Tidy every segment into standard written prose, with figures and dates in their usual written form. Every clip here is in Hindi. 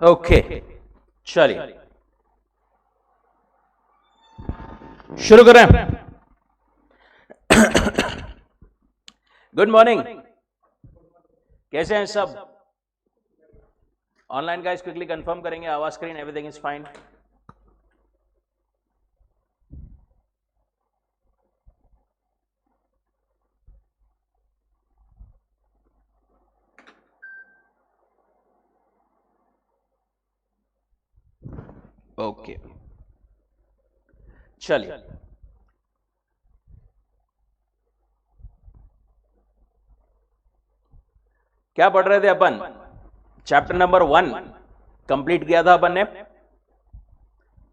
ओके, चलिए शुरू करें। गुड मॉर्निंग, कैसे हैं सब? ऑनलाइन गाइस क्विकली कंफर्म करेंगे आवाज screen everything is fine. Okay, चलिए क्या पढ़ रहे थे अपन? चैप्टर नंबर 1 कंप्लीट किया था अपन ने,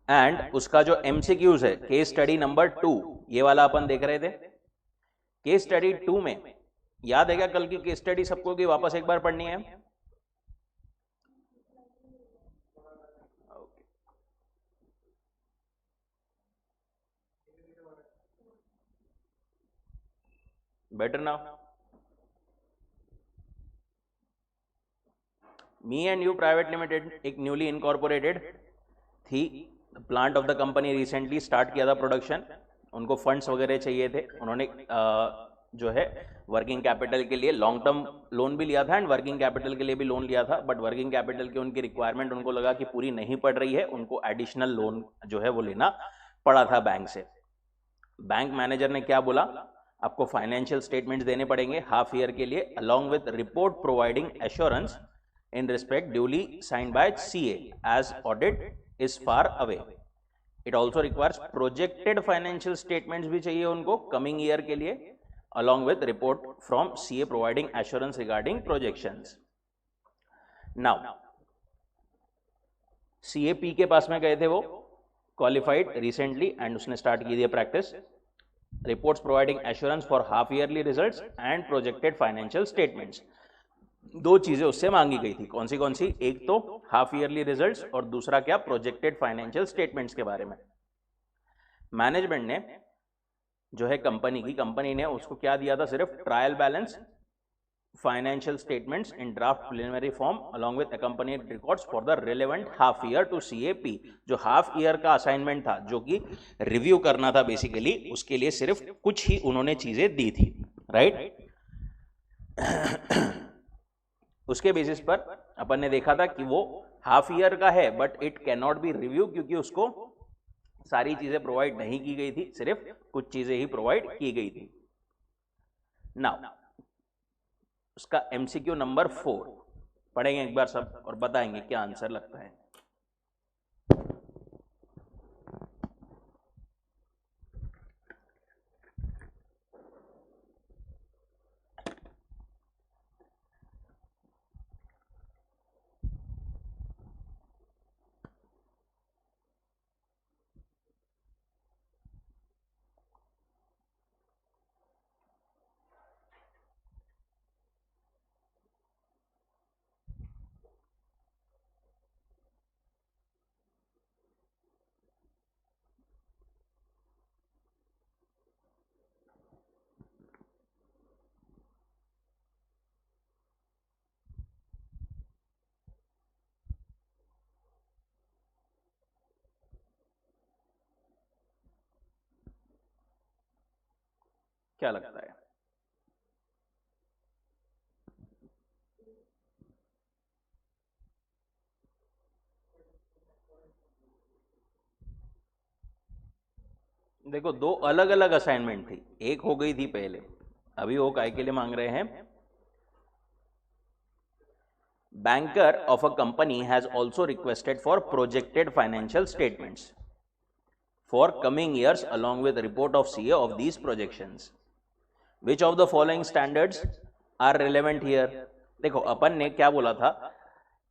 एंड उसका जो एमसीक्यूज है केस स्टडी नंबर 2 ये वाला अपन देख रहे थे। केस स्टडी 2 में याद है क्या कल की केस स्टडी सबको की वापस एक बार पढ़नी है? Better now. Me and you private limited एक न्यूली इनकॉर्पोरेटेड थी plant of the company, recently start किया था प्रोडक्शन। उनको फंड्स वगैरह चाहिए थे, उन्होंने जो है वर्किंग कैपिटल के लिए लॉन्ग टर्म लोन भी लिया था एंड वर्किंग कैपिटल के लिए भी लोन लिया था, बट वर्किंग कैपिटल की उनकी रिक्वायरमेंट उनको लगा कि पूरी नहीं पड़ रही है, उनको एडिशनल लोन जो है वो लेना पड़ा था बैंक से। बैंक मैनेजर ने क्या बोला, आपको फाइनेंशियल स्टेटमेंट्स देने पड़ेंगे हाफ ईयर के लिए along with report providing assurance in respect duly signed by CA as audit is far away. It also requires projected financial statements भी चाहिए उनको coming year के लिए along with report from CA providing assurance regarding projections. Now CAP के पास में गए थे वो, qualified recently and उसने start की थी practice. Reports providing assurance for half yearly results and projected financial statements. दो चीजें उससे मांगी गई थी, कौन सी? एक तो हाफ ईयरली रिजल्ट्स और दूसरा क्या, प्रोजेक्टेड फाइनेंशियल स्टेटमेंट्स के बारे में। मैनेजमेंट ने जो है कंपनी ने उसको क्या दिया था, सिर्फ trial balance financial statements in draft preliminary form along with accompanied records for the relevant half year to CAP. जो हाफ ईयर का असाइनमेंट था जो कि रिव्यू करना था बेसिकली, उसके लिए सिर्फ कुछ ही उन्होंने चीजें दी थी, राइट। उसके बेसिस पर अपन ने देखा था कि वो हाफ ईयर का है but it can not B review, क्योंकि उसको सारी चीजें प्रोवाइड नहीं की गई थी, सिर्फ कुछ चीजें ही प्रोवाइड की गई थी। नाउ उसका एमसीक्यू नंबर 4 पढ़ेंगे एक बार सब और बताएंगे क्या आंसर लगता है। क्या लगता है? देखो दो अलग अलग असाइनमेंट थी, एक हो गई थी पहले, अभी वो काय के लिए मांग रहे हैं। Banker of a company has also requested for projected financial statements for coming years along with report of CA of these projections. Which of the following standards are relevant here? देखो अपन ने क्या बोला था,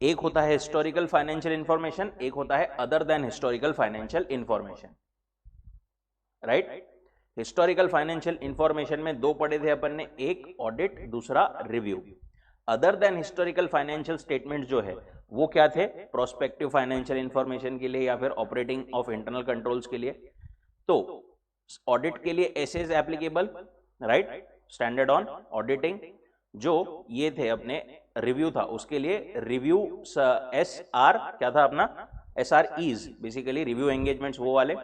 एक होता है हिस्टोरिकल फाइनेंशियल इंफॉर्मेशन, एक होता है other than historical financial information, right. Historical financial information में दो पढ़े थे अपन ने, एक ऑडिट दूसरा review. Other than historical financial statement जो है वो क्या थे, प्रोस्पेक्टिव फाइनेंशियल इंफॉर्मेशन के लिए या फिर ऑपरेटिंग ऑफ इंटरनल कंट्रोल्स के लिए। तो ऑडिट के लिए S is applicable, right, standard on auditing. जो ये थे अपने रिव्यू था उसके लिए रिव्यू SR क्या था अपना, SREs बेसिकली रिव्यू एंगेजमेंट्स वो वाले,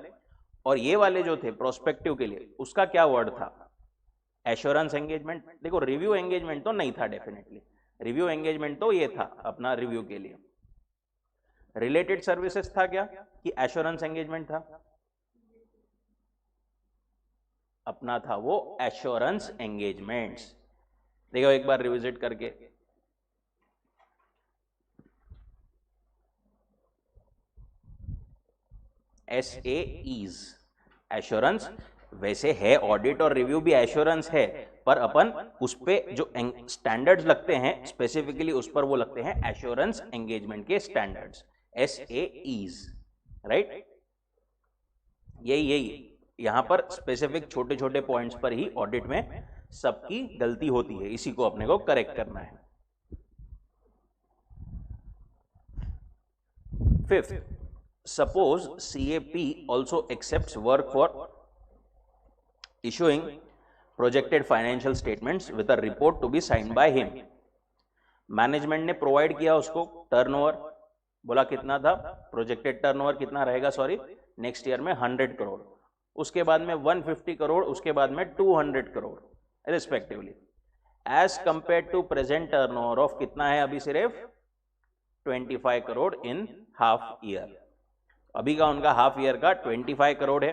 और ये वाले जो थे प्रोस्पेक्टिव के लिए उसका क्या वर्ड था, एश्योरेंस एंगेजमेंट। देखो रिव्यू एंगेजमेंट तो नहीं था डेफिनेटली, रिव्यू एंगेजमेंट तो ये था अपना रिव्यू के लिए। रिलेटेड सर्विसेज था क्या कि एश्योरेंस एंगेजमेंट था, अपना था वो एश्योरेंस एंगेजमेंट्स। देखो एक बार रिविजिट करके, SAEs एश्योरेंस, वैसे है ऑडिट और रिव्यू भी एश्योरेंस है, पर अपन उस पे जो स्टैंडर्ड्स लगते हैं स्पेसिफिकली उस पर वो लगते हैं एश्योरेंस एंगेजमेंट के स्टैंडर्ड्स, SAEs, राइट। यही यहां पर स्पेसिफिक छोटे छोटे पॉइंट्स पर ही ऑडिट में सबकी गलती होती है, इसी को अपने को करेक्ट करना है। Fifth, suppose CAP also accepts work for issuing projected financial statements with a report to be signed by him। Management ने प्रोवाइड किया उसको टर्नओवर, बोला कितना था प्रोजेक्टेड टर्नओवर कितना रहेगा, सॉरी नेक्स्ट ईयर में 100 करोड़, उसके बाद में 150 करोड़, उसके बाद में 200 crore respectively, as compare to present turnover of कितना है अभी सिर्फ 25 करोड़ इन हाफ ईयर। अभी का उनका हाफ ईयर का 25 करोड़ है,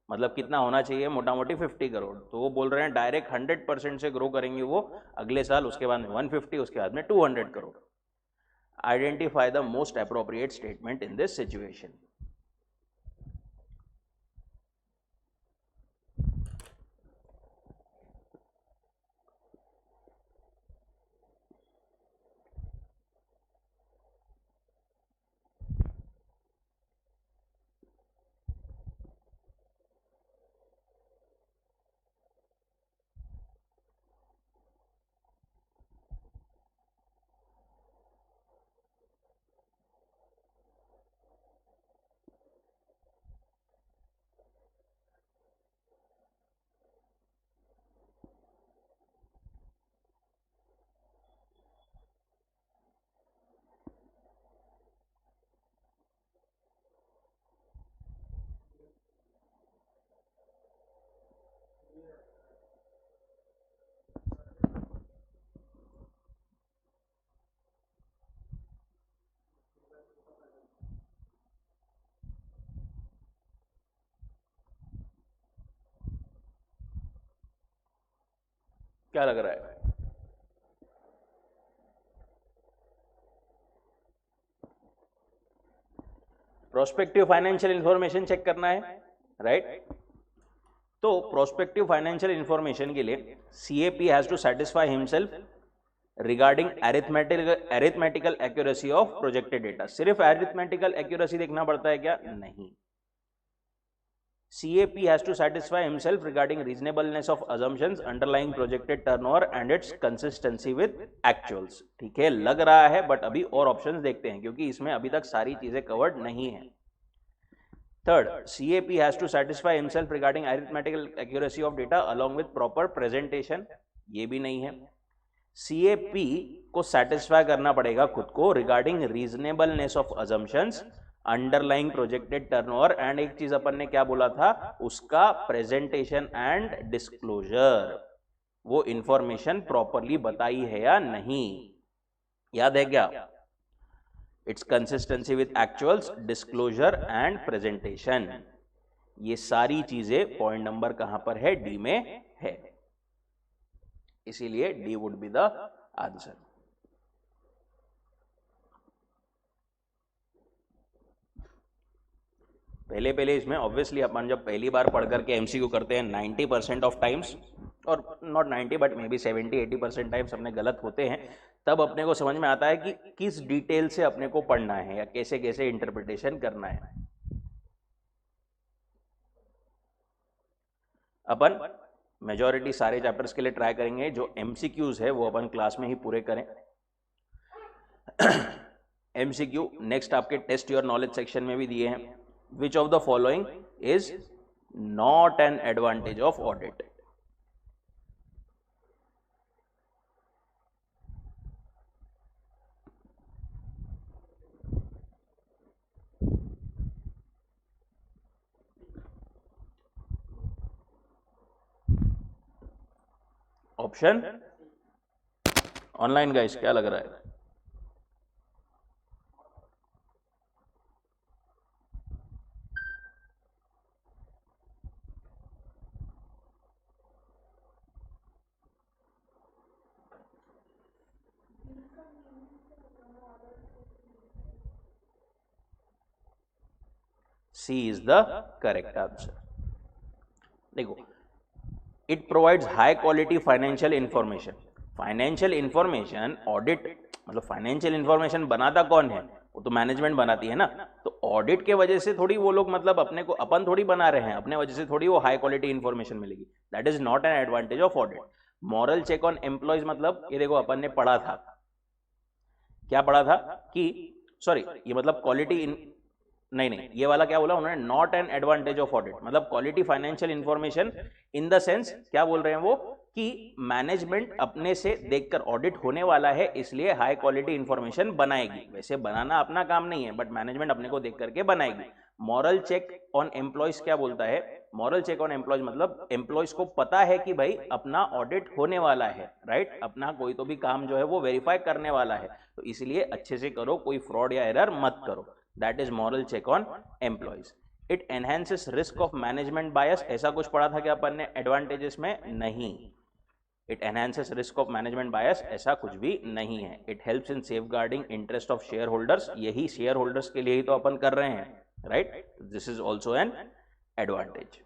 मतलब कितना होना चाहिए मोटा मोटी 50 करोड़। तो वो बोल रहे हैं डायरेक्ट 100% से ग्रो करेंगे वो अगले साल, उसके बाद में 150, उसके बाद में 200 crore. Identify the most appropriate statement in this situation. क्या लग रहा है? प्रोस्पेक्टिव फाइनेंशियल इंफॉर्मेशन चेक करना है, राइट। तो प्रोस्पेक्टिव फाइनेंशियल इंफॉर्मेशन के लिए CAP has to satisfy himself regarding arithmetical accuracy of projected data. सिर्फ अरिथमेटिकल एक्यूरेसी देखना पड़ता है क्या? नहीं। CAP has to satisfy himself regarding reasonableness of assumptions underlying projected turnover and its consistency with actuals। ठीक है, लग रहा है, बट अभी और ऑप्शंस देखते हैं क्योंकि इसमें अभी तक सारी चीजें कवर्ड नहीं है। Third, CAP has to satisfy himself regarding arithmetical accuracy of data along with proper presentation। ये भी नहीं है। CAP को satisfy करना पड़ेगा खुद को regarding reasonableness of assumptions underlying projected turnover, and एक चीज अपन ने क्या बोला था, उसका प्रेजेंटेशन एंड डिस्क्लोजर, वो इंफॉर्मेशन प्रॉपरली बताई है या नहीं, याद है क्या? It's consistency with actuals, disclosure and presentation. ये सारी चीजें पॉइंट नंबर कहां पर है? डी में है, इसीलिए D would be the answer. पहले इसमें ऑब्वियसली अपन जब पहली बार पढ़ करके एमसीक्यू करते हैं 90% ऑफ टाइम्स, और not 90 but may be 70-80% times अपने गलत होते हैं, तब अपने को समझ में आता है कि किस डिटेल से अपने को पढ़ना है या कैसे कैसे इंटरप्रिटेशन करना है। अपन मेजॉरिटी सारे चैप्टर्स के लिए ट्राई करेंगे, जो एमसीक्यूज है वो अपन क्लास में ही पूरे करें। एमसीक्यू नेक्स्ट आपके टेस्ट योर नॉलेज सेक्शन में भी दिए हैं। Which of the following is not an advantage of audit? Option online guys क्या लग रहा है? सी इज द करेक्ट आंसर. देखो, it provides high quality financial information. Financial information audit, मतलब फाइनेंशियल इंफॉर्मेशन बनाता कौन है? वो तो मैनेजमेंट बनाती है ना. तो ऑडिट के वजह से थोड़ी वो लोग, मतलब अपने को अपन थोड़ी बना रहे हैं, अपने वजह से थोड़ी वो हाई क्वालिटी इंफॉर्मेशन मिलेगी. That is not an advantage of audit. Moral check on employees, मतलब ये देखो अपन ने पढ़ा था, क्या पढ़ा था कि, सॉरी ये मतलब क्वालिटी नहीं, ये वाला क्या बोला उन्होंने? Not an advantage of audit, मतलब quality financial information in the sense, क्या बोल रहे हैं वो, कि मैनेजमेंट अपने से देखकर ऑडिट होने वाला है इसलिए हाई क्वालिटी इंफॉर्मेशन बनाएगी. वैसे बनाना अपना काम नहीं है, बट मैनेजमेंट अपने को देख करके बनाएगी. मॉरल चेक ऑन एम्प्लॉयज क्या बोलता है? मॉरल चेक ऑन एम्प्लॉयज मतलब एम्प्लॉयज को पता है कि भाई अपना ऑडिट होने वाला है, राइट? अपना कोई तो भी काम जो है वो वेरीफाई करने वाला है, तो इसलिए अच्छे से करो, कोई फ्रॉड या एरर मत करो. That is moral check on employees. It enhances risk of management bias. ऐसा कुछ पढ़ा था कि अपन ने एडवांटेजेस में? नहीं. It enhances risk of management bias ऐसा कुछ भी नहीं है. It helps in safeguarding interest of shareholders. यही शेयर होल्डर्स के लिए ही तो अपन कर रहे हैं, right? This is also an advantage.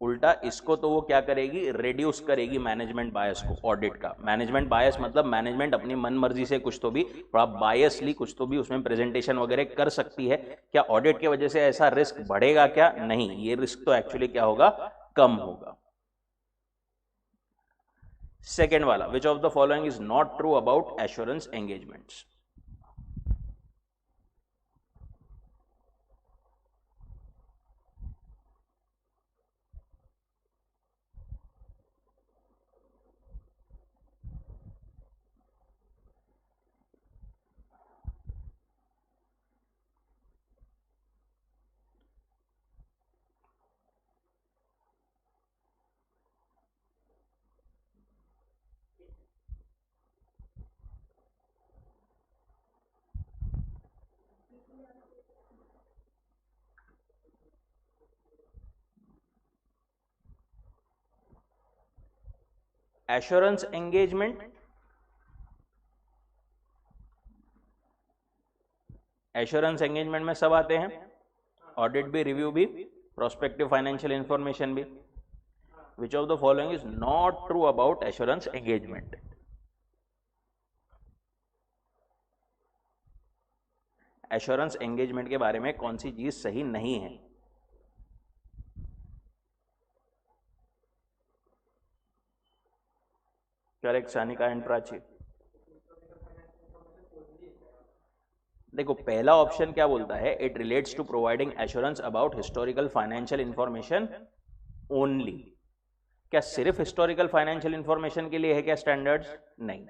उल्टा इसको तो वो क्या करेगी? रिड्यूस करेगी मैनेजमेंट बायस को, ऑडिट का. मैनेजमेंट बायस मतलब मैनेजमेंट अपनी मन मर्जी से कुछ तो भी, थोड़ा बायसली कुछ तो भी उसमें प्रेजेंटेशन वगैरह कर सकती है. क्या ऑडिट के वजह से ऐसा रिस्क बढ़ेगा क्या? नहीं, ये रिस्क तो एक्चुअली क्या होगा? कम होगा. सेकेंड वाला, which of the following is not true about assurance engagements? Assurance engagement, assurance engagement में सब आते हैं, ऑडिट भी, रिव्यू भी, प्रोस्पेक्टिव फाइनेंशियल इंफॉर्मेशन भी. Which of the following is not true about assurance engagement? Assurance engagement के बारे में कौन सी चीज सही नहीं है? Correct, Sanika and Prachi. देखो पहला ऑप्शन क्या बोलता है? It relates to providing assurance about historical financial information only. क्या सिर्फ हिस्टोरिकल फाइनेंशियल इंफॉर्मेशन के लिए है क्या स्टैंडर्ड्स? नहीं.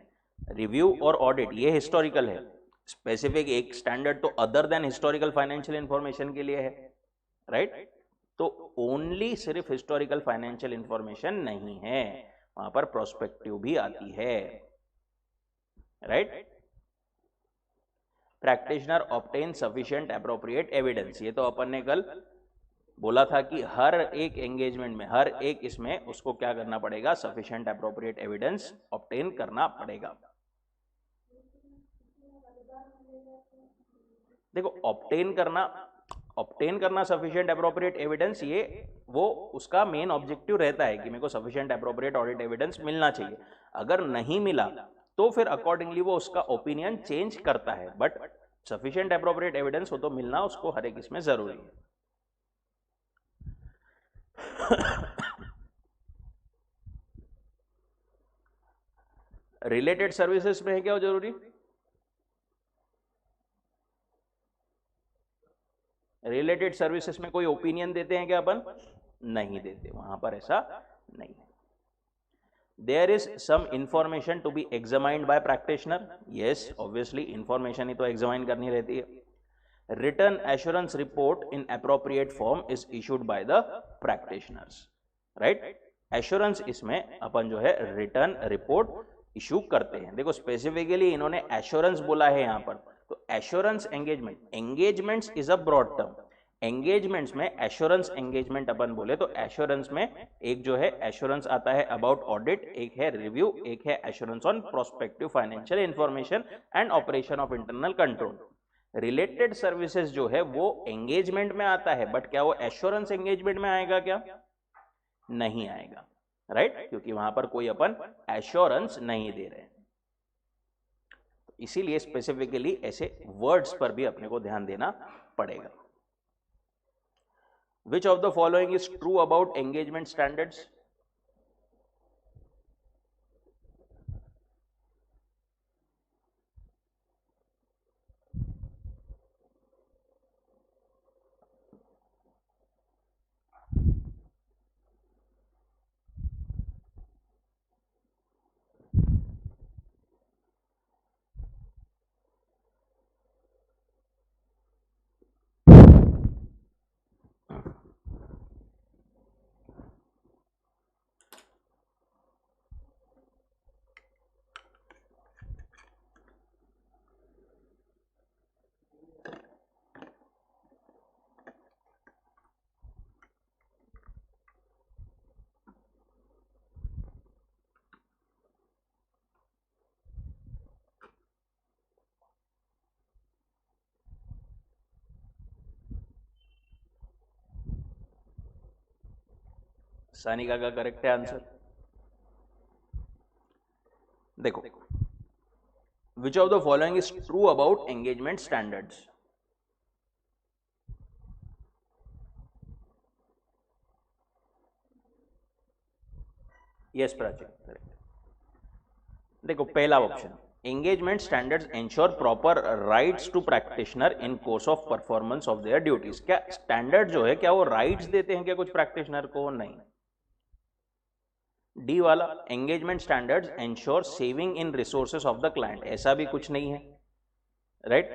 रिव्यू और ऑडिट ये हिस्टोरिकल है. स्पेसिफिक एक स्टैंडर्ड तो other than historical financial information के लिए है, राइट? तो ओनली सिर्फ हिस्टोरिकल फाइनेंशियल इंफॉर्मेशन नहीं है, वहां पर प्रोस्पेक्टिव भी आती है, right? Practitioner obtain sufficient appropriate evidence, ये तो अपन ने कल बोला था कि हर एक एंगेजमेंट में, हर एक इसमें उसको क्या करना पड़ेगा? सफिशिएंट एप्रोप्रिएट एविडेंस ऑब्टेन करना पड़ेगा. देखो ऑब्टेन करना सफिशिएंट एप्रोप्रिएट एविडेंस, ये वो उसका मेन ऑब्जेक्टिव रहता है कि मेरे को सफिशिएंट एप्रोप्रिएट ऑडिट एविडेंस मिलना चाहिए. अगर नहीं मिला तो फिर अकॉर्डिंगली वो उसका ओपिनियन चेंज करता है, बट सफिशिएंट एप्रोप्रिएट एविडेंस हो तो मिलना उसको हर एक इसमें जरूरी है. रिलेटेड सर्विसेज में है क्या वो जरूरी? रिलेटेड सर्विसेज में कोई ओपिनियन देते हैं क्या अपन? नहीं देते, वहां पर ऐसा नहीं है. There is some information to be examined by practitioner. Yes, obviously information ही तो एग्जामाइन करनी रहती है. written assurance report in appropriate form is issued by the practitioners, right? Assurance इसमें अपन जो है रिटर्न रिपोर्ट इशू करते हैं। देखो स्पेसिफिकली इन्होंने एश्योरेंस बोला है यहां पर, तो assurance engagement, engagements is a broad term. Engagements में एश्योरेंस एंगेजमेंट अपन बोले तो एश्योरेंस में एक जो है एश्योरेंस आता है अबाउट ऑडिट, एक है रिव्यू, एक है assurance on prospective financial information and operation of internal control. Related services जो है वो एंगेजमेंट में आता है, बट क्या वो एश्योरेंस एंगेजमेंट में आएगा क्या? नहीं आएगा, राइट? क्योंकि वहां पर कोई अपन एश्योरेंस नहीं दे रहे हैं। इसीलिए स्पेसिफिकली ऐसे वर्ड्स पर भी अपने को ध्यान देना पड़ेगा। Which of the following is true about engagement standards? Sanika का करेक्ट है आंसर। देखो, which of the following is true about engagement standards? Yes Prachi, correct. देखो पहला option, engagement standards ensure proper rights to practitioner in course of performance of their duties. क्या स्टैंडर्ड जो है क्या वो राइट्स देते हैं क्या कुछ प्रैक्टिशनर को? नहीं। डी वाला, engagement standards ensure saving in resources of the client, ऐसा भी कुछ नहीं है, राइट?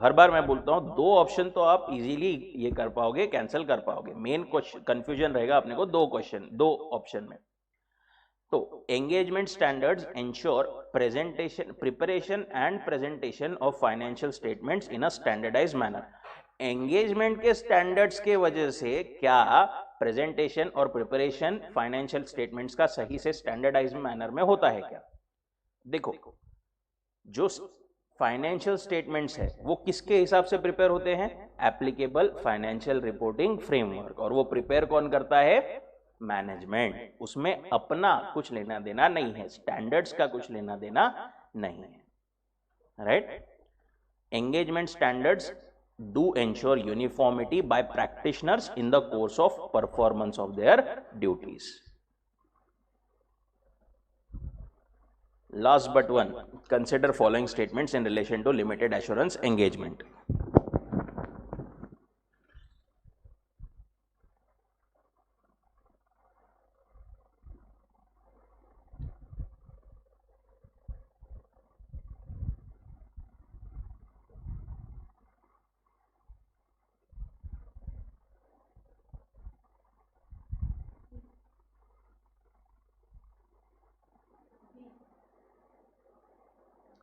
हर बार मैं बोलता हूं दो ऑप्शन तो आप इजीली ये कर पाओगे, कैंसिल कर पाओगे। मेन कंफ्यूजन रहेगा अपने को दो क्वेश्चन, दो ऑप्शन में। तो engagement standards ensure presentation, preparation and presentation of financial statements in a standardized manner. Engagement के स्टैंडर्ड्स के वजह से क्या प्रेजेंटेशन और प्रिपरेशन फाइनेंशियल स्टेटमेंट्स का सही से स्टैंडर्डाइज्ड मैनर में होता है क्या? देखो, जो फाइनेंशियल स्टेटमेंट्स है वो किसके हिसाब से प्रिपेयर होते हैं? Applicable financial reporting framework. और वो प्रिपेयर कौन करता है? मैनेजमेंट। उसमें अपना कुछ लेना देना नहीं है, स्टैंडर्ड्स का कुछ लेना देना नहीं है, right? Engagement standards do ensure uniformity by practitioners in the course of performance of their duties. Last but one, consider following statements in relation to limited assurance engagement.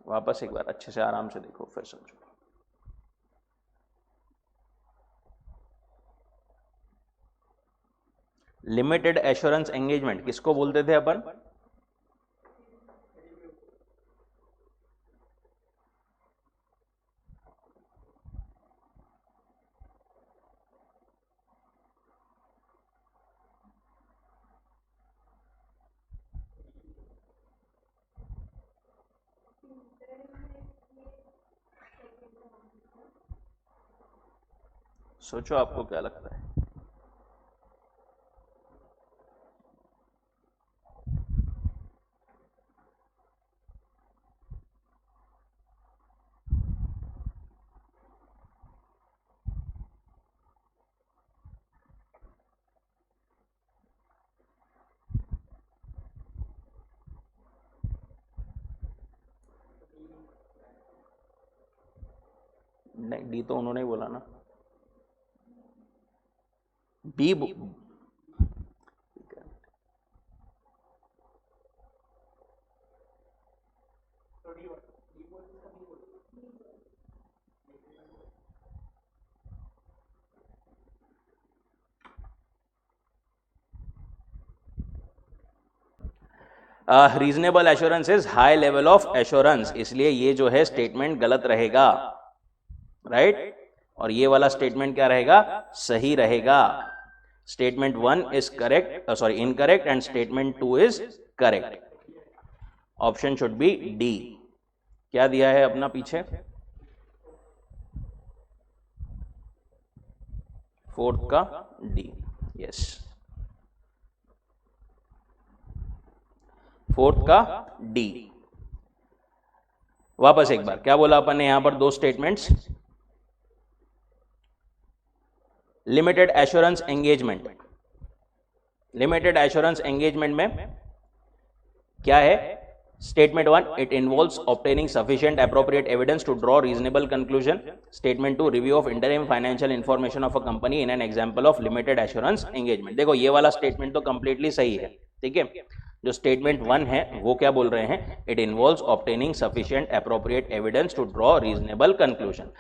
वापस एक बार अच्छे से आराम से देखो, फिर समझो। लिमिटेड एश्योरेंस एंगेजमेंट किसको बोलते थे अपन? सोचो आपको क्या लगता है? नहीं, डी तो उन्होंने ही बोला ना। Be reasonable assurance is high level of assurance, इसलिए ये जो है स्टेटमेंट गलत रहेगा, राइट? और ये वाला स्टेटमेंट क्या रहेगा? सही रहेगा। Statement 1 is correct, sorry incorrect, and statement 2 is correct. Option should be D. क्या दिया है अपना पीछे? फोर्थ का डी, यस, फोर्थ का डी। वापस एक बार, क्या बोला अपन ने यहां पर? दो statements, limited assurance engagement, limited assurance engagement में क्या है? Statement 1, it involves obtaining sufficient appropriate evidence to draw reasonable conclusion. Statement 2, review of interim financial information of a company in an example of limited assurance engagement. देखो ये वाला स्टेटमेंट तो कंप्लीटली सही है, ठीक है। जो स्टेटमेंट 1 है वो क्या बोल रहे हैं? It involves obtaining sufficient appropriate evidence to draw reasonable conclusion.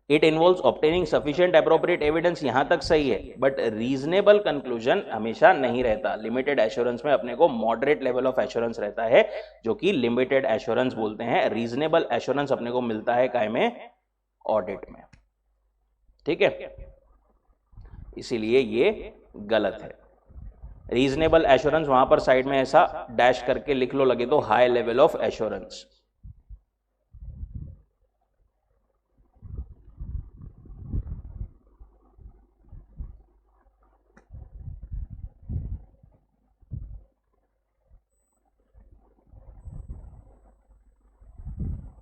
It involves obtaining sufficient appropriate evidence यहां तक सही है, बट रीजनेबल कंक्लूजन हमेशा नहीं रहता। लिमिटेड एश्योरेंस में अपने को मॉडरेट लेवल ऑफ एश्योरेंस रहता है, जो कि लिमिटेड एश्योरेंस बोलते हैं। रीजनेबल एश्योरेंस अपने को मिलता है काय में? ऑडिट में, ठीक है। इसीलिए ये गलत है। रीजनेबल एश्योरेंस वहां पर साइड में ऐसा डैश करके लिख लो, लगे तो high level of assurance.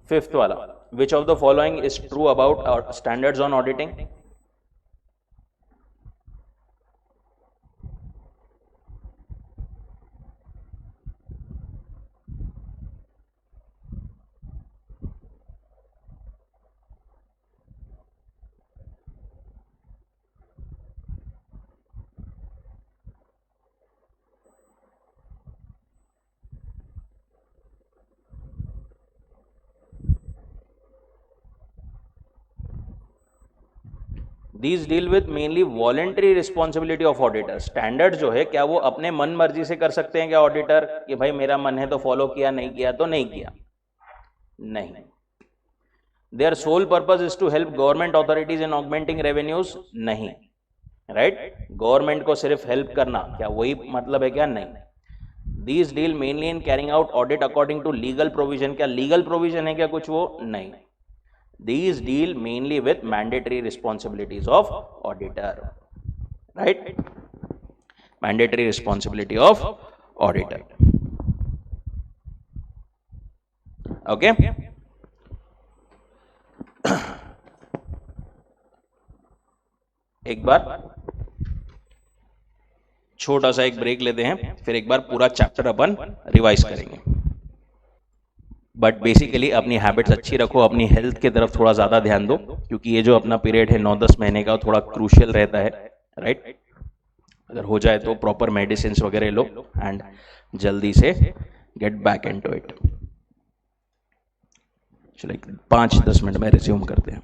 Fifth वाला, which of the following is true about standards on auditing? These deal with mainly voluntary responsibility of auditor. Standard जो है, क्या वो अपने मन मर्जी से कर सकते हैं क्या ऑडिटर, कि भाई मेरा मन है तो फॉलो किया, नहीं किया तो नहीं किया? नहीं। Their sole purpose is to help government authorities in augmenting revenues? नहीं, राइट? गवर्नमेंट को सिर्फ हेल्प करना, क्या वही मतलब है क्या? नहीं। These deal mainly in carrying out audit according to legal provision. क्या लीगल प्रोविजन है क्या कुछ वो? नहीं। These deal mainly with mandatory responsibilities of auditor, right? Mandatory responsibility of auditor. Okay? एक बार छोटा सा एक ब्रेक लेते हैं, फिर एक बार पूरा चैप्टर अपन रिवाइज करेंगे। बट बेसिकली अपनी हैबिट्स अच्छी रखो, अपनी हेल्थ की तरफ थोड़ा ज़्यादा ध्यान दो, क्योंकि ये जो अपना पीरियड है 9-10 महीने का, थोड़ा क्रूशियल रहता है, राइट? अगर हो जाए तो प्रॉपर मेडिसिन वगैरह लो एंड जल्दी से गेट बैक इनटू इट। चलो 5-10 मिनट में रिज्यूम करते हैं।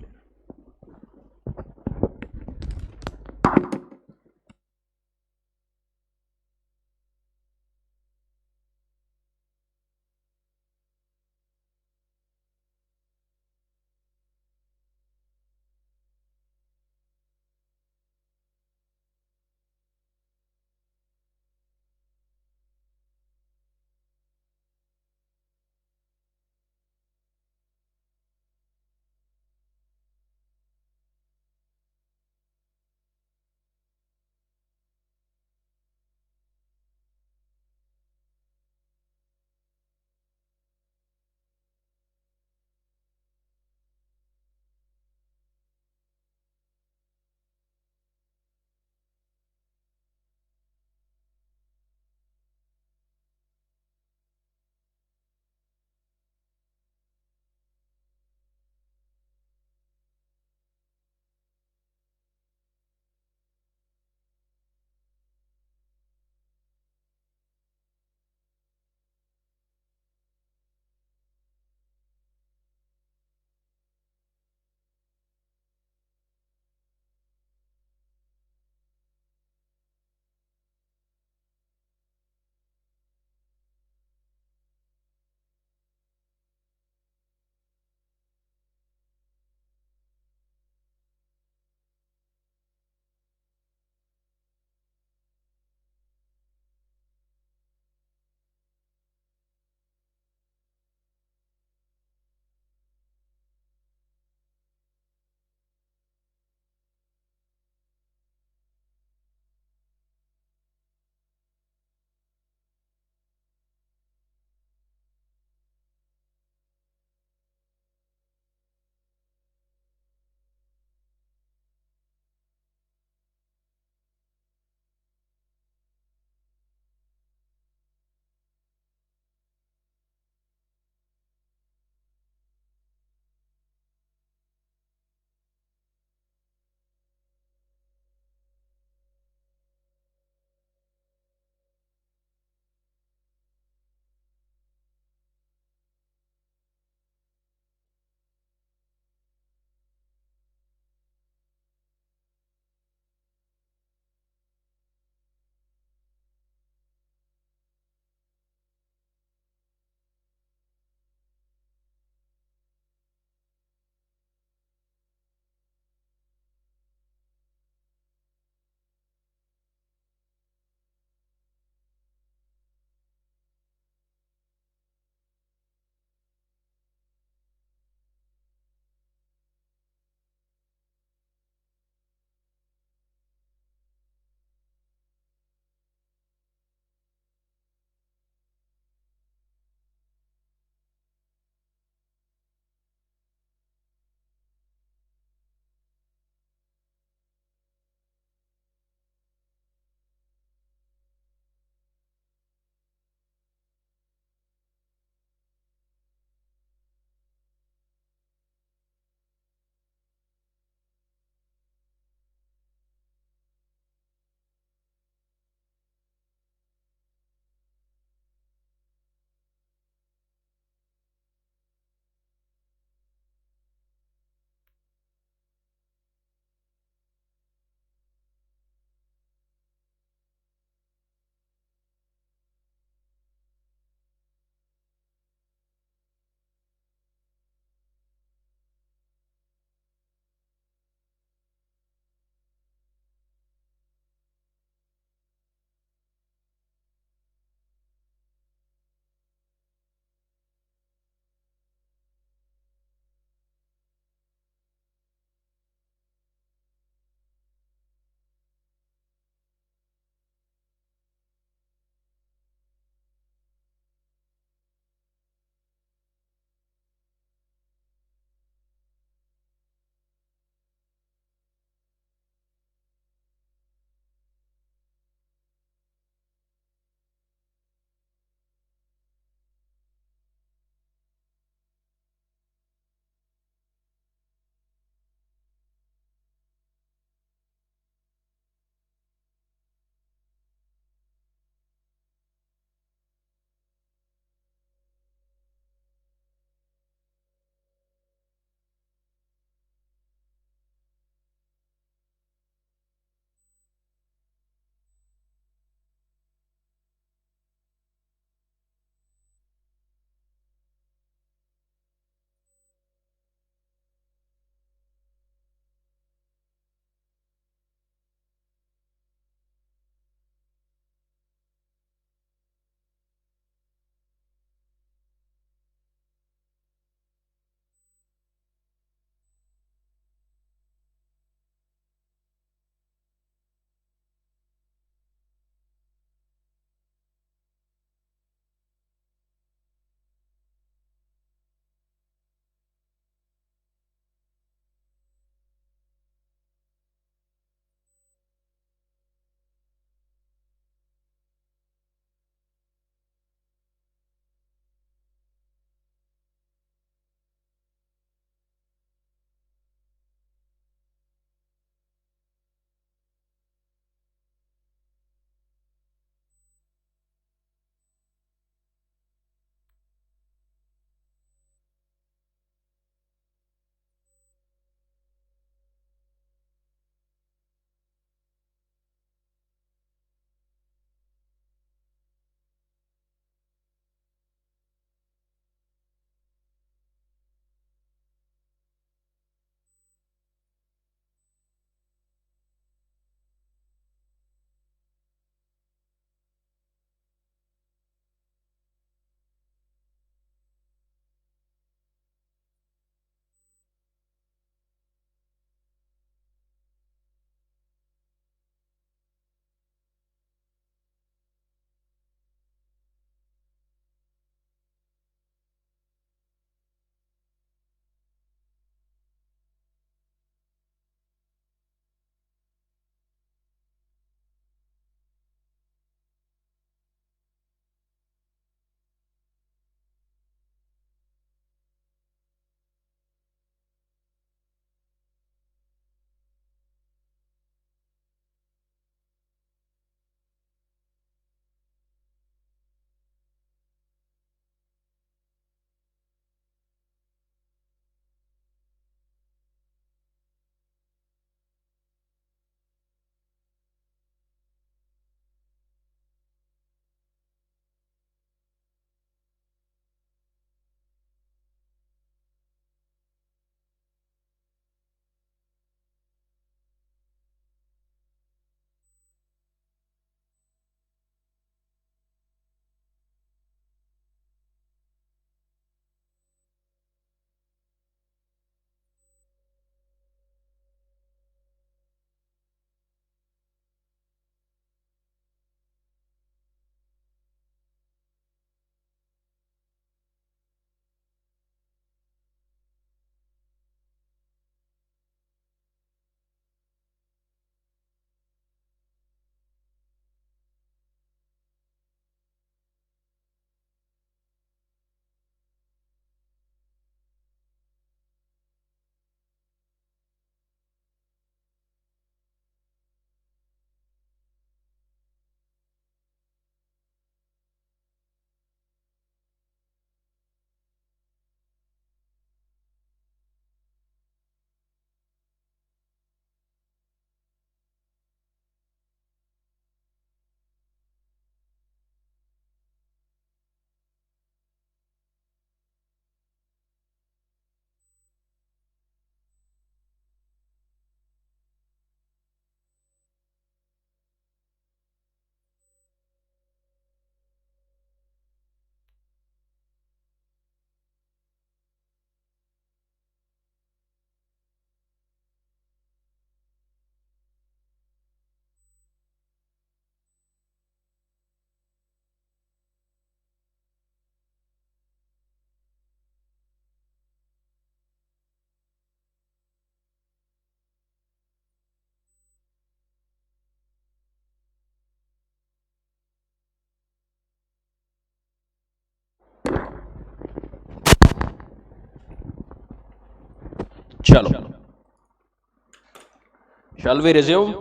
Shall we resume?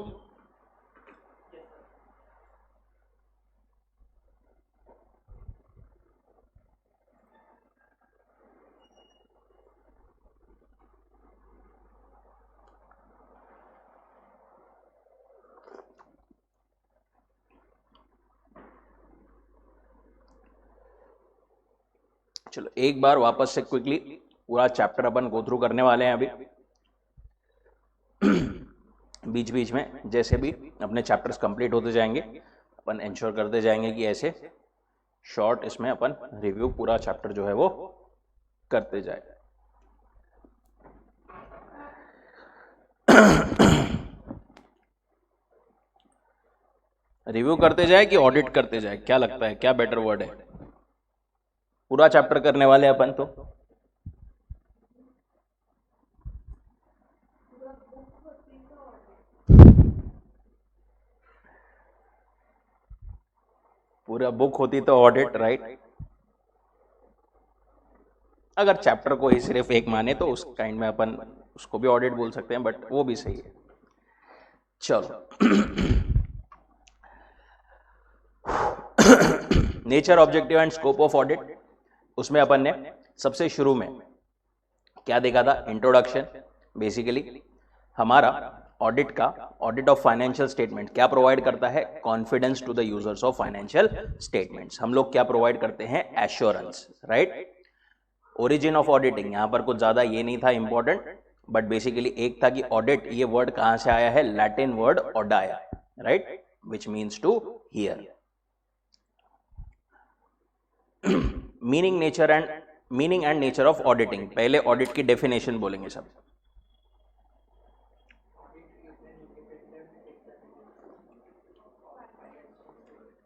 चलो एक बार वापस से क्विकली पूरा चैप्टर अपन गो थ्रू करने वाले हैं अभी। बीच बीच में जैसे भी अपने चैप्टर्स कंप्लीट होते जाएंगे अपन इंश्योर करते जाएंगे कि ऐसे शॉर्ट इसमें अपन रिव्यू पूरा चैप्टर जो है वो करते जाए। रिव्यू करते जाए कि ऑडिट करते जाए, क्या लगता है, क्या बेटर वर्ड है? पूरा चैप्टर करने वाले अपन तो। पूरा बुक होती तो ऑडिट, राइट? अगर चैप्टर को ही सिर्फ एक माने तो उस काइंड में अपन उसको भी ऑडिट बोल सकते हैं, बट वो भी सही है। चलो nature, objective and scope of audit, उसमें अपन ने सबसे शुरू में क्या देखा था? इंट्रोडक्शन। बेसिकली हमारा ऑडिट का, ऑडिट ऑफ फाइनेंशियल स्टेटमेंट क्या प्रोवाइड करता है? Confidence to the users of financial statements. हम लोग क्या प्रोवाइड करते हैं? Assurance, right? Origin of auditing, यहां पर कुछ ज्यादा ये नहीं था इंपॉर्टेंट, बट बेसिकली एक था कि ऑडिट, ये वर्ड कहां से आया है? Latin word audire, right, which means to hear. Meaning and nature of auditing. पहले ऑडिट की डेफिनेशन बोलेंगे सब।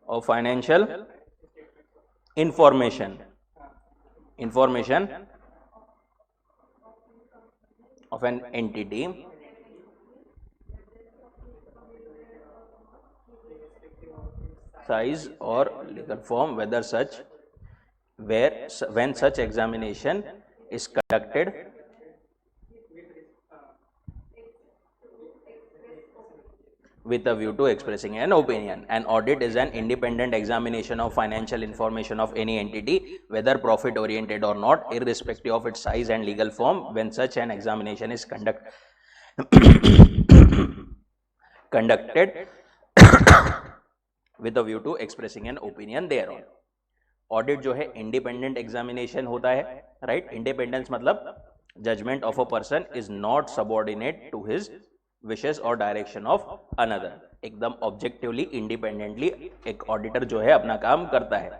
Of financial information of an entity size or legal form when such examination is conducted with a view to expressing an opinion. An audit is an independent examination of financial information of any entity, whether profit oriented or not, irrespective of its size and legal form, when such an examination is conducted with a view to expressing an opinion thereon. Audit जो है इंडिपेंडेंट एग्जामिनेशन होता है, राइट? इंडिपेंडेंस मतलब judgment of a person is not subordinate to his wishes और डायरेक्शन ऑफ अनदर। एकदम ऑब्जेक्टिवली, इंडिपेंडेंटली एक ऑडिटर जो है अपना काम करता है।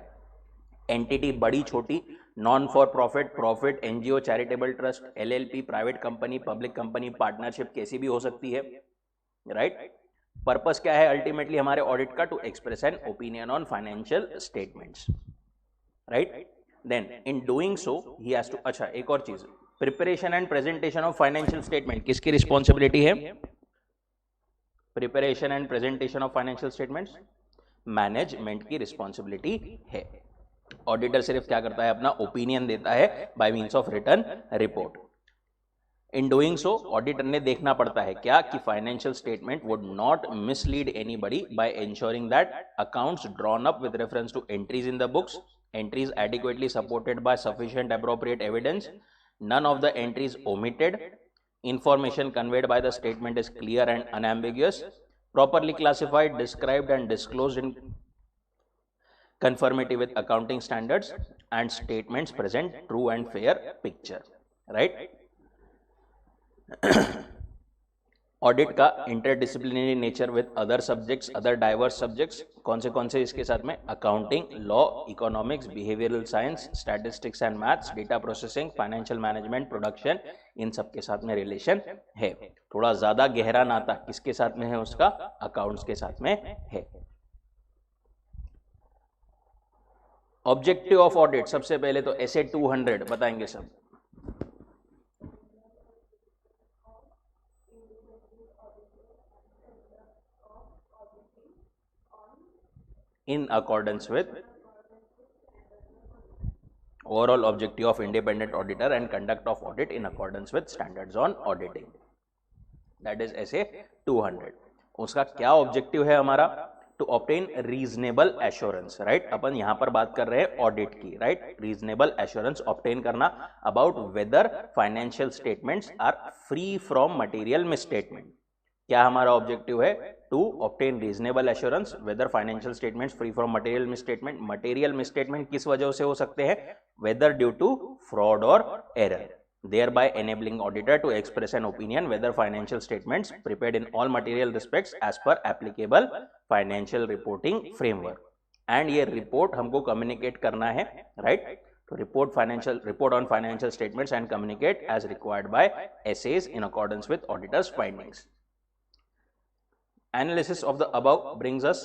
एंटिटी बड़ी छोटी, non for profit, profit, NGO, charitable trust, LLP, private company, public company, partnership, कैसी भी हो सकती है, राइट? पर्पस क्या है अल्टीमेटली हमारे ऑडिट का? To express an opinion on financial statements, right? Then in doing so he has to, अच्छा एक और चीज, preparation and presentation of financial statement किसकी रिस्पॉन्सिबिलिटी है? Preparation and presentation of financial statements management की रिस्पॉन्सिबिलिटी है। ऑडिटर सिर्फ क्या करता है? अपना ओपिनियन देता है by means of written report. In doing so auditor ने देखना पड़ता है क्या? कि financial statement would not mislead anybody by ensuring that accounts drawn up with reference to entries in the books, entries adequately supported by sufficient appropriate evidence, none of the entries omitted, information conveyed by the statement is clear and unambiguous, properly classified, described and disclosed in conformity with accounting standards, and statements present true and fair picture, right? Audit का interdisciplinary nature with other subjects, other diverse subjects, कौन से इसके साथ में? Accounting, law, economics, behavioural science, statistics and maths, data processing, financial management, production, इन सब के साथ में रिलेशन है। थोड़ा ज्यादा गहरा नाता किसके साथ में है? उसका अकाउंट्स के साथ में है। ऑब्जेक्टिव ऑफ ऑडिट, सबसे पहले तो ऐसे 200 बताएंगे सब। in accordance with overall objective of independent auditor and conduct of audit in accordance with standards on auditing. That is SA 200। उसका क्या ऑब्जेक्टिव है हमारा? To obtain reasonable assurance, right. अपन यहां पर बात कर रहे हैं ऑडिट की, राइट। रीजनेबल एश्योरेंस ऑब्टेन करना about whether financial statements are free from material misstatement. क्या हमारा ऑब्जेक्टिव है? To obtain reasonable assurance whether financial statements free from material misstatement. Material misstatement किस वजह से हो सकते हैं? वेदर ड्यू टू फ्रॉड और error, thereby enabling auditor to express an opinion whether financial statements prepared in all material respects as per applicable financial reporting framework। and ये report हमको communicate करना है, right? to report on financial statements and communicate as required by SAs in accordance with auditors findings। Analysis of the above brings us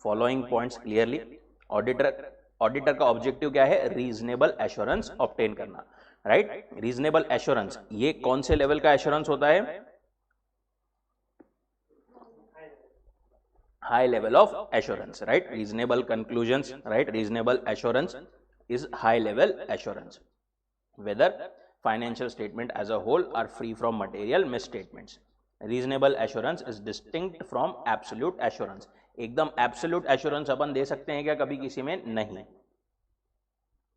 following points clearly। Auditor का ऑब्जेक्टिव क्या है? रीजनेबल एश्योरेंस ऑब्टेन करना, राइट। रीजनेबल एश्योरेंस ये कौन से लेवल का एश्योरेंस होता है? High level of assurance, right. Reasonable conclusions, right. Reasonable assurance is high level assurance whether financial statement as a whole are free from material misstatements. Reasonable assurance is distinct from absolute assurance. एकदम एब्सोल्यूट एश्योरेंस अपन दे सकते हैं क्या कभी किसी में? नहीं।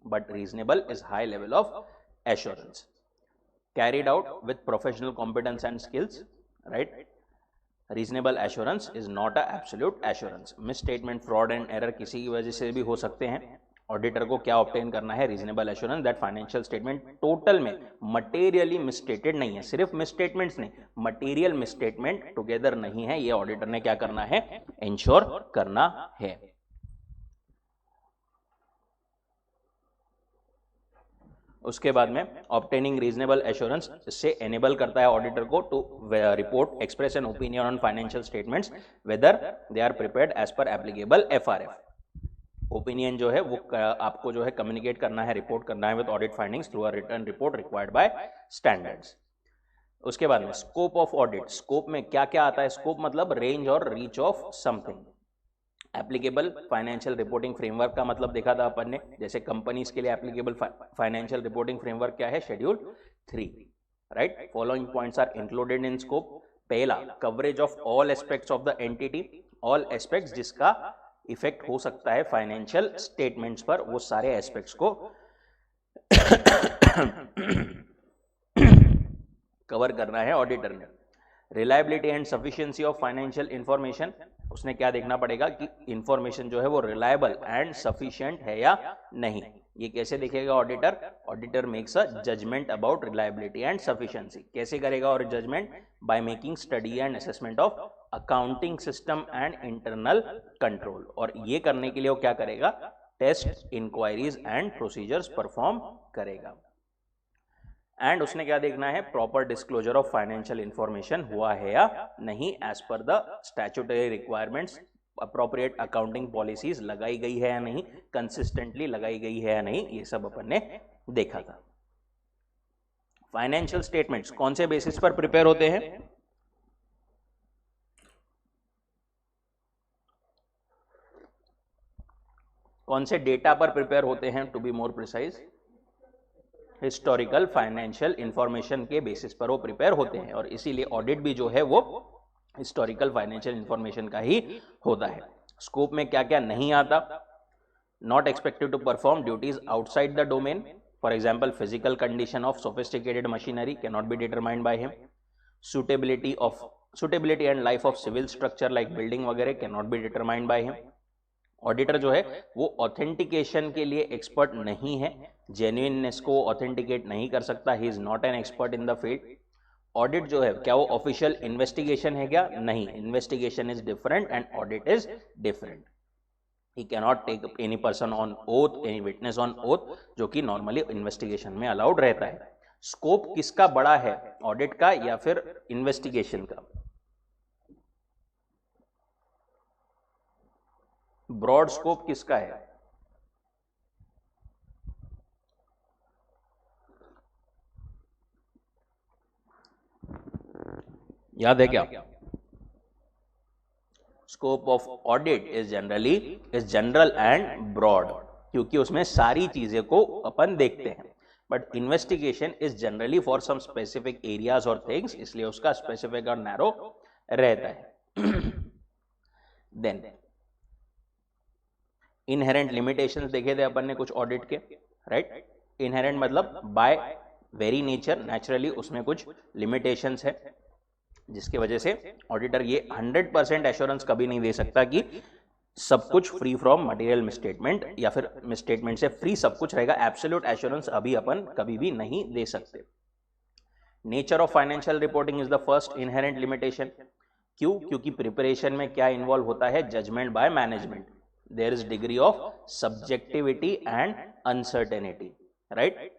But reasonable is high level of assurance carried out with professional competence and skills, right? Reasonable assurance is not a absolute assurance। misstatement, fraud and error किसी की वजह से भी हो सकते हैं। ऑडिटर को क्या ऑब्टेन करना है? Reasonable assurance that financial statement total में मटेरियली मिसस्टेटेड नहीं है। सिर्फ मिसस्टेटमेंट्स नहीं, मटेरियल मिसस्टेटमेंट टुगेदर नहीं है। ये ऑडिटर ने क्या करना है? इंश्योर करना है। उसके बाद में ऑब्टेनिंग रीजनेबल एश्योरेंस से एनेबल करता है ऑडिटर को to report express an opinion on financial statements whether they are prepared as per applicable FRF। Opinion जो है वो आपको जो है कम्युनिकेट करना है, रिपोर्ट करना है with audit findings through a return report required by standards. उसके बाद में स्कोप ऑफ ऑडिट। स्कोप में क्या क्या आता है? स्कोप मतलब रेंज और reach of something. Applicable financial reporting framework का मतलब देखा था अपन ने, जैसे कंपनीज के लिए एप्लीकेबल फाइनेंशियल रिपोर्टिंग फ्रेमवर्क क्या है? Schedule 3, right. Following points are included in scope. पहला, coverage of all aspects of the entity. All aspects जिसका इफेक्ट हो सकता है फाइनेंशियल स्टेटमेंट्स पर, वो सारे एस्पेक्ट्स को कवर करना है ऑडिटर ने। Reliability and sufficiency of financial information. उसने क्या देखना पड़ेगा कि इंफॉर्मेशन जो है वो रिलायबल एंड सफिशिएंट है या नहीं। ये कैसे देखेगा auditor? Auditor makes a judgement about reliability and sufficiency. कैसे करेगा और judgement? By making study and assessment of accounting system and internal control. और ये करने के लिए वो क्या करेगा? Test, inquiries and procedures perform करेगा। एंड उसने क्या देखना है? Proper disclosure of financial information हुआ है या नहीं as per the statutory requirements. Appropriate accounting policies लगाई गई है या नहीं, कंसिस्टेंटली लगाई गई है या नहीं, ये सब अपन ने देखा था। फाइनेंशियल स्टेटमेंट्स कौन से बेसिस पर प्रिपेयर होते हैं? कौन से डेटा पर प्रिपेयर होते हैं? To be more precise, historical financial information के बेसिस पर वो प्रिपेयर होते हैं। और इसीलिए ऑडिट भी जो है वो हिस्टोरिकल फाइनेंशियल इंफॉर्मेशन का ही होता है। स्कोप में क्या क्या नहीं आता? Not expected to perform duties outside the domain. For example, physical condition of sophisticated machinery can not be determined by him. Suitability and life of civil structure like building वगैरह can not be determined by him. Auditor जो है वो ऑथेंटिकेशन के लिए एक्सपर्ट नहीं है, जेन्युइननेस को ऑथेंटिकेट नहीं कर सकता। He is not an expert in the field. Audit जो है क्या वो ऑफिशियल इन्वेस्टिगेशन है क्या? नहीं, investigation is different and audit is different. He can not take any person on oath, any witness on oath, जो कि नॉर्मली इन्वेस्टिगेशन में अलाउड रहता है। स्कोप किसका बड़ा है? ऑडिट का या फिर इन्वेस्टिगेशन का? ब्रॉड स्कोप किसका है? याद है क्या? Scope of audit is general and broad, क्योंकि उसमें सारी चीजें को अपन देखते हैं। But investigation is generally for some specific areas और थिंग्स, इसलिए उसका स्पेसिफिक और नैरो रहता है। देन इनहेरेंट लिमिटेशंस देखे थे अपन ने कुछ ऑडिट के, राइट। इनहेरेंट मतलब बाय वेरी नेचर, नेचुरली उसमें कुछ लिमिटेशंस है, जिसके वजह से ऑडिटर ये 100% एश्योरेंस कभी नहीं दे सकता कि सब कुछ फ्री फ्रॉम मटेरियल मिसस्टेटमेंट या फिर मिसस्टेटमेंट से फ्री सब कुछ रहेगा। एब्सोल्यूट एश्योरेंस अभी अपन कभी भी नहीं दे सकते। Nature of financial reporting is the first inherent limitation. क्यों? क्योंकि प्रिपरेशन में क्या इन्वॉल्व होता है? Judgement by management. There is degree of subjectivity and uncertainty, right.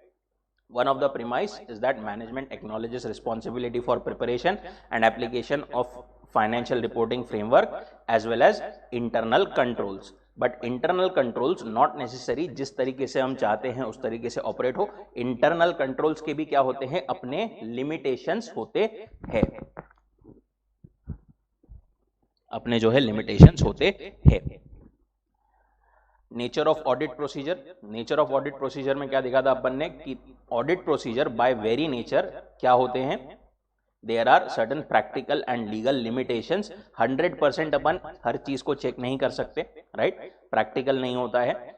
One of the premise is that management acknowledges responsibility for preparation and application of financial reporting framework as well as internal controls. But internal controls not necessary जिस तरीके से हम चाहते हैं उस तरीके से ऑपरेट हो। इंटरनल कंट्रोल्स के भी क्या होते हैं? अपने लिमिटेशंस होते हैं, अपने जो है लिमिटेशंस होते हैं। Nature of audit procedure. Nature of audit procedure में क्या देखा था अपन ने कि audit procedure by very nature क्या होते हैं? There are certain practical and legal limitations. 100% अपन हर चीज को चेक नहीं कर सकते, राइट। प्रैक्टिकल नहीं होता है।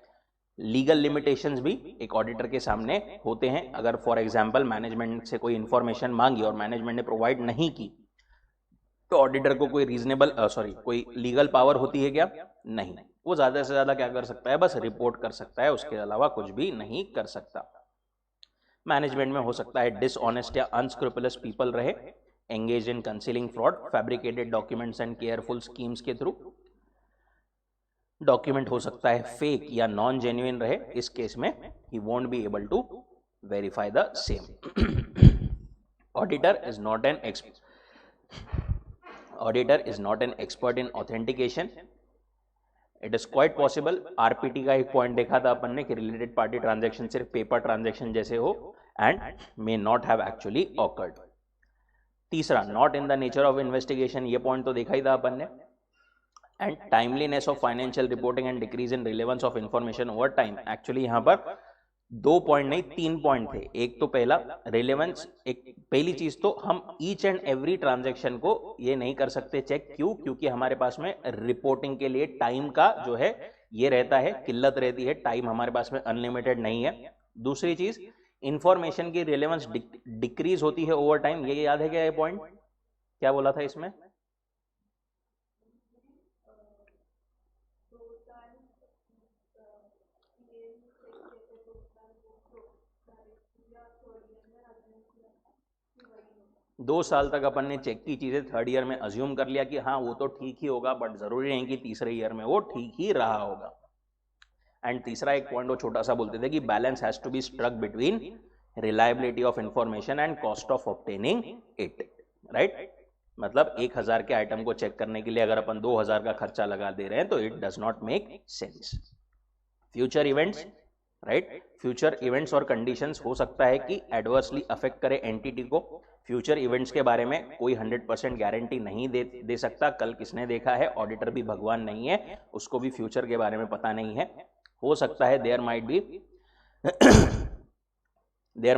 लीगल लिमिटेशंस भी एक ऑडिटर के सामने होते हैं। अगर फॉर एग्जांपल मैनेजमेंट से कोई इंफॉर्मेशन मांगी और मैनेजमेंट ने प्रोवाइड नहीं की, तो ऑडिटर को कोई रीजनेबल कोई लीगल पावर होती है क्या? नहीं। वो ज्यादा से ज्यादा क्या कर सकता है? बस रिपोर्ट कर सकता है, उसके अलावा कुछ भी नहीं कर सकता। मैनेजमेंट में हो सकता है डिसऑनेस्ट या अनस्क्रूपुलस पीपल रहे, engage in concealing fraud, fabricated documents and careful schemes के थ्रू। डॉक्यूमेंट हो सकता है फेक या नॉन जेन्युइन रहे, इस केस में he won't be able to verify the same. Auditor is not an expert in authentication. It is quite possible, RPT का एक पॉइंट देखा था अपन ने कि रिलेटेड पार्टी ट्रांजैक्शन सिर्फ पेपर ट्रांजैक्शन जैसे हो and may not have actually occurred. तीसरा, not in the nature of investigation, ये पॉइंट तो देखा ही था अपन ने। And timeliness of financial reporting and decrease in relevance of information over time. Actually यहां पर 2 पॉइंट नहीं 3 पॉइंट थे। एक तो पहला रिलेवेंस, एक पहली चीज तो हम ईच एंड एवरी ट्रांजैक्शन को ये नहीं कर सकते चेक। क्यों? क्योंकि हमारे पास में रिपोर्टिंग के लिए टाइम का जो है ये रहता है, किल्लत रहती है, टाइम हमारे पास में अनलिमिटेड नहीं है। दूसरी चीज, इंफॉर्मेशन की रिलेवेंस डिक्रीज होती है ओवर टाइम। ये याद है क्या? ये पॉइंट क्या बोला था इसमें? दो साल तक अपन ने चेक की चीजें थर्ड ईयर में अज्यूम कर लिया कि हाँ वो तो ठीक ही होगा, बट जरूरी नहीं कि तीसरे ईयर में वो ठीक ही रहा होगा। एंड तीसरा एक पॉइंट वो छोटा सा बोलते थे कि balance has to be struck between reliability of information and cost of obtaining it, right. मतलब 1000 के आइटम को चेक करने के लिए अगर अपन 2000 का खर्चा लगा दे रहे हैं तो it does not make sense. Future events, right. Future events और कंडीशंस हो सकता है कि एडवर्सली अफेक्ट करे एंटिटी को। फ्यूचर इवेंट्स के बारे में कोई 100% गारंटी नहीं दे सकता। कल किसने देखा है? ऑडिटर भी भगवान नहीं है, उसको भी फ्यूचर के बारे में पता नहीं है। हो सकता है there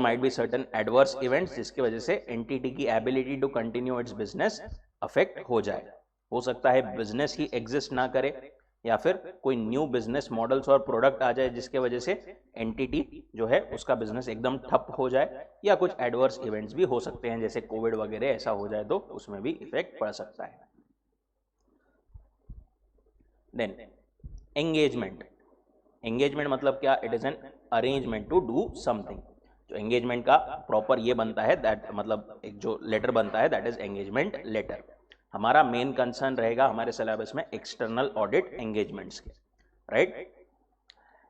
might be certain adverse events जिसकी वजह से एंटिटी की ability to continue its business affect हो जाए। हो सकता है बिजनेस ही एग्जिस्ट ना करे, या फिर कोई न्यू बिजनेस मॉडल्स और प्रोडक्ट आ जाए जिसके वजह से एंटिटी जो है उसका बिजनेस एकदम ठप हो जाए, या कुछ एडवर्स इवेंट्स भी हो सकते हैं जैसे कोविड वगैरह ऐसा हो जाए तो उसमें भी इफेक्ट पड़ सकता है। Then engagement. एंगेजमेंट मतलब क्या? It is an arrangement to do something. जो एंगेजमेंट का प्रॉपर ये बनता है दैट मतलब एक जो लेटर बनता है दैट इज एंगेजमेंट लेटर। हमारा मेन कंसर्न रहेगा हमारे सिलेबस में एक्सटर्नल ऑडिट एंगेजमेंट्स के, राइट।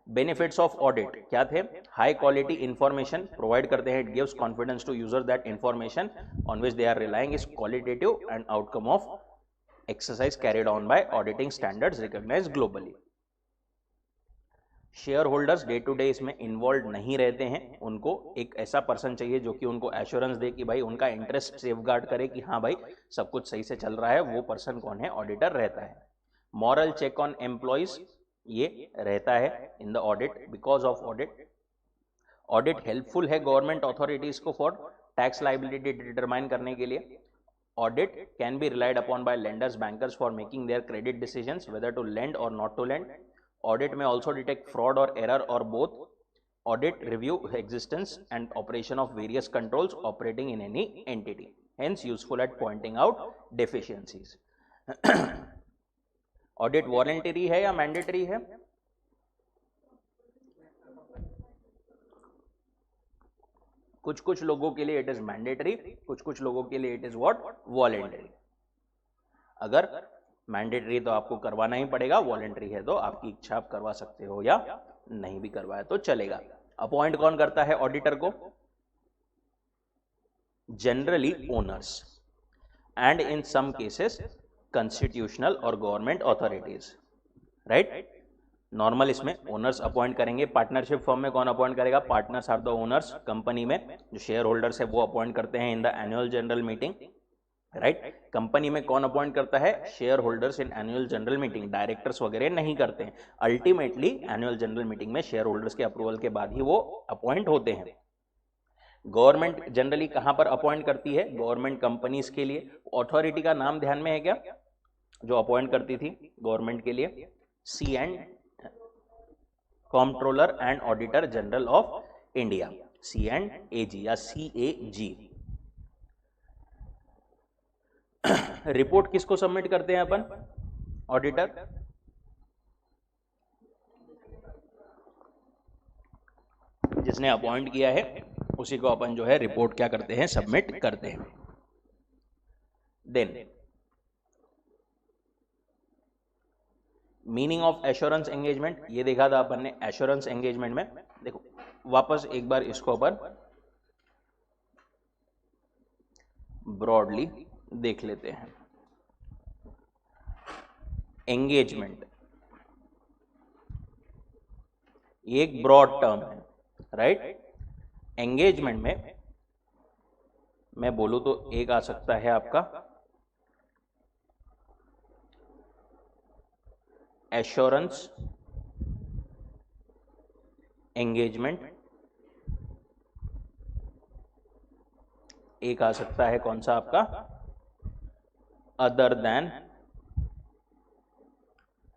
बेनिफिट्स ऑफ ऑडिट क्या थे? हाई क्वालिटी इंफॉर्मेशन प्रोवाइड करते हैं। It gives confidence to user that information on which they are relying is qualitative and outcome of exercise carried on by auditing standards recognised globally. Shareholders day to day इसमें इन्वॉल्व नहीं रहते हैं। उनको एक ऐसा पर्सन चाहिए जो कि उनको एश्योरेंस दे कि भाई उनका इंटरेस्ट सेफगार्ड करे कि हाँ भाई सब कुछ सही से चल रहा है। वो पर्सन कौन है? ऑडिटर रहता है। मॉरल चेक ऑन एम्प्लॉइज ये रहता है in the audit because of audit. Audit helpful है गवर्नमेंट अथॉरिटीज को फॉर टैक्स लाइबिलिटी डिटरमाइन करने के लिए. Audit can be relied upon by lenders, bankers for making their credit decisions whether to lend or not to lend. Audit may also detect fraud or error or both. Audit review existence and operation of various controls operating in any entity. Hence useful at pointing out deficiencies. Audit voluntary है या mandatory है? कुछ कुछ लोगों के लिए इट इज मैंडेटरी, कुछ कुछ लोगों के लिए इट इज व्हाट, वॉलेंटरी. अगर मैंडेटरी तो आपको करवाना ही पड़ेगा, वॉलेंटरी है तो आपकी इच्छा आप करवा सकते हो या नहीं भी करवाए तो चलेगा. अपॉइंट कौन करता है ऑडिटर को? Generally owners and in some cases constitutional और गवर्नमेंट अथॉरिटीज. राइट. नॉर्मल इसमें ओनर्स अपॉइंट करेंगे. पार्टनरशिप फॉर्म में कौन अपॉइंट करेगा? Partners are the owners. Company में जो शेयर होल्डर्स है वो अपॉइंट करते हैं in the annual general meeting. Right. Company में कौन अपॉइंट करता है? Shareholders in annual general meeting. Directors वगैरह नहीं करते हैं. अल्टीमेटली एनुअल जनरल मीटिंग में शेयर होल्डर्स के अप्रूवल के बाद ही वो अपॉइंट होते हैं. गवर्नमेंट जनरली कहां पर अपॉइंट करती है? गवर्नमेंट कंपनीज के लिए. अथॉरिटी का नाम ध्यान में है क्या जो अपॉइंट करती थी गवर्नमेंट के लिए? C and controller and auditor general of India, C&AG या CAG. रिपोर्ट किसको सबमिट करते हैं अपन? ऑडिटर. जिसने अपॉइंट किया है उसी को अपन जो है रिपोर्ट क्या करते हैं? सबमिट करते हैं. Then meaning of assurance engagement, ये देखा था अपन ने एश्योरेंस एंगेजमेंट में. देखो वापस एक बार इसको अपन ब्रॉडली देख लेते हैं. एंगेजमेंट ये एक ब्रॉड टर्म है. राइट. एंगेजमेंट में मैं बोलूं तो एक आ सकता है आपका एश्योरेंस एंगेजमेंट. एक आ सकता है कौन सा आपका? Other than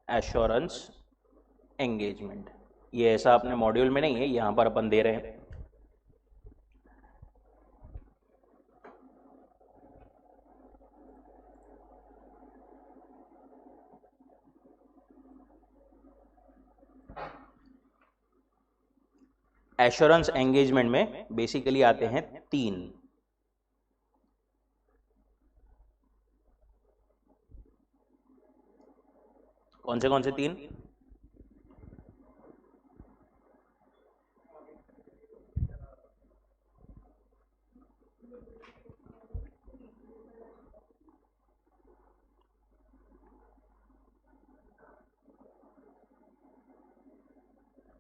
assurance engagement. ये ऐसा अपने मॉड्यूल में नहीं है, यहां पर अपन दे रहे हैं. एश्योरेंस एंगेजमेंट में बेसिकली आते हैं 3. कौन से 3?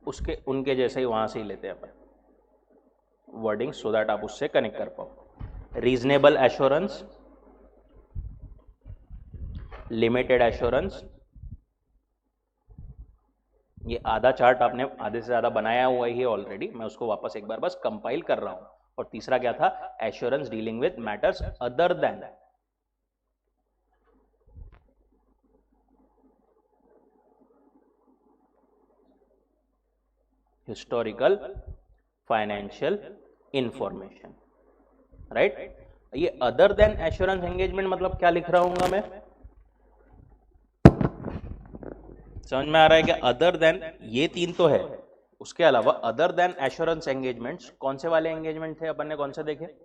उसके उनके जैसे ही वहां से ही लेते हैं अपन वर्डिंग सो दैट आप उससे कनेक्ट कर पाओ. Reasonable assurance, limited assurance. ये आधा चार्ट आपने आधे से ज्यादा बनाया हुआ ही है ऑलरेडी, मैं उसको वापस एक बार बस कंपाइल कर रहा हूं. और तीसरा क्या था? Assurance dealing with matters other than historical financial information. Right. ये अदर देन एश्योरेंस एंगेजमेंट मतलब क्या लिख रहा हूंगा मैं? समझ में आ रहा है क्या? अदर देन ये 3 तो है, उसके अलावा अदर देन एश्योरेंस एंगेजमेंट्स. कौन से वाले एंगेजमेंट थे अपन ने? कौन से देखे?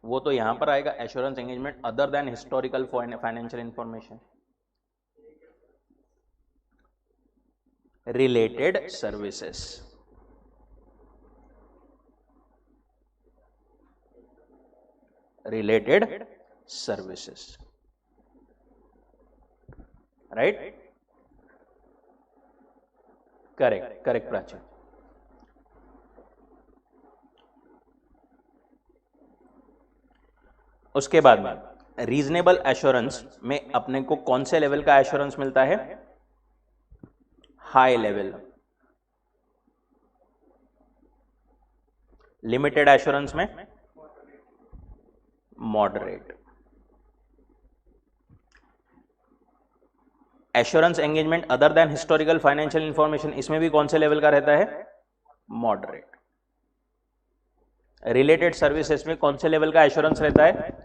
वो तो यहां पर आएगा assurance engagement other than historical financial information. related services. Related services. Right? Correct Prachi. उसके बाद में रीजनेबल एश्योरेंस में अपने को कौन से लेवल का एश्योरेंस मिलता है? High level. लिमिटेड एश्योरेंस में moderate. Assurance engagement other than historical financial information, इसमें भी कौन से लेवल का रहता है? मॉडरेट। रिलेटेड सर्विसेज में कौन से लेवल का एश्योरेंस रहता है?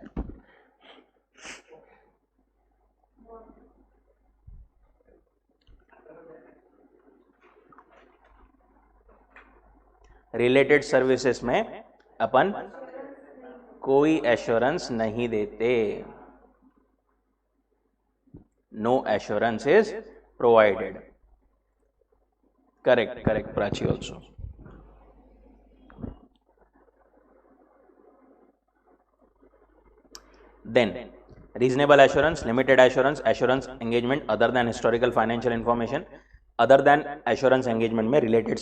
रिलेटेड सर्विसेज में अपन कोई एश्योरेंस नहीं देते, no assurance is provided. Correct correct Prachi also. Then reasonable assurance, limited assurance, assurance engagement other than historical financial information, other than assurance engagement में related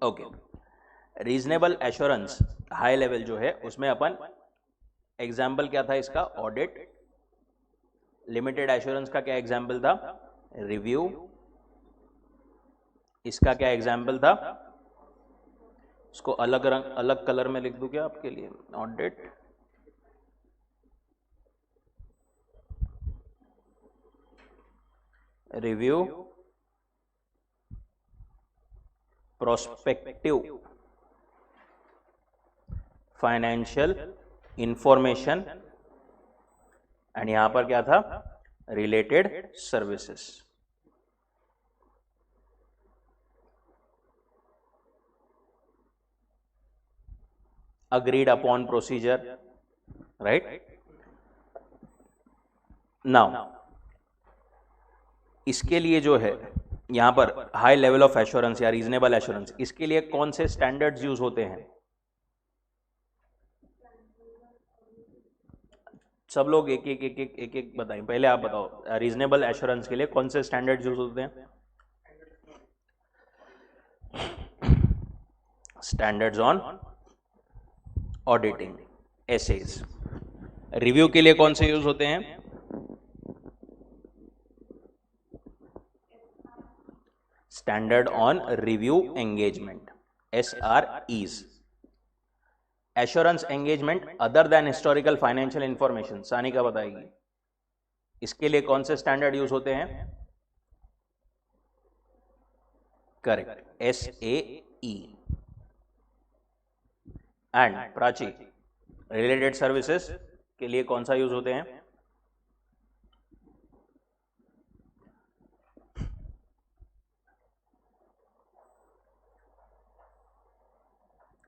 okay. Reasonable assurance high level जो है उसमें अपन एग्जाम्पल क्या था इसका? ऑडिट। लिमिटेड एश्योरेंस का क्या एग्जाम्पल था? रिव्यू। इसका क्या एग्जाम्पल था? इसको अलग रंग अलग कलर में लिख दूं क्या आपके लिए? Audit, review, prospective financial information, and यहां पर क्या था? Related services. Agreed upon procedure, right. Now इसके लिए जो है यहां पर हाई लेवल ऑफ एश्योरेंस या रीजनेबल एश्योरेंस, इसके लिए कौन से स्टैंडर्ड्स यूज होते हैं? सब लोग एक एक एक एक एक एक बताएं। पहले आप बताओ, रीजनेबल एश्योरेंस के लिए कौन से स्टैंडर्ड्स यूज होते हैं? Standards on auditing, SAs. Review के लिए कौन से यूज होते हैं? Standard on review engagement, SREs। Assurance engagement other than historical financial information, Sanika बताएगी, इसके लिए कौन से स्टैंडर्ड यूज होते हैं? Correct, SAE। And Prachi, related services के लिए कौन सा यूज होते हैं?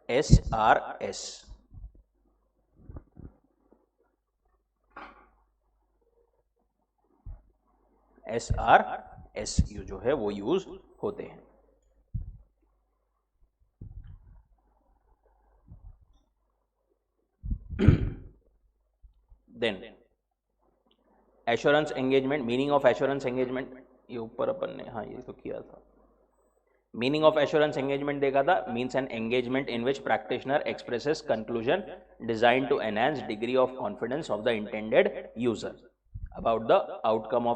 SRS। SRS जो है वो यूज होते हैं। Then assurance engagement, meaning of assurance engagement, ये ऊपर अपन ने हाँ ये तो किया था। मीनिंग ऑफ एश्योरेंस एंगेजमेंट देखा था, means an engagement in which practitioner expresses conclusion designed to enhance degree of confidence of the intended user about the outcome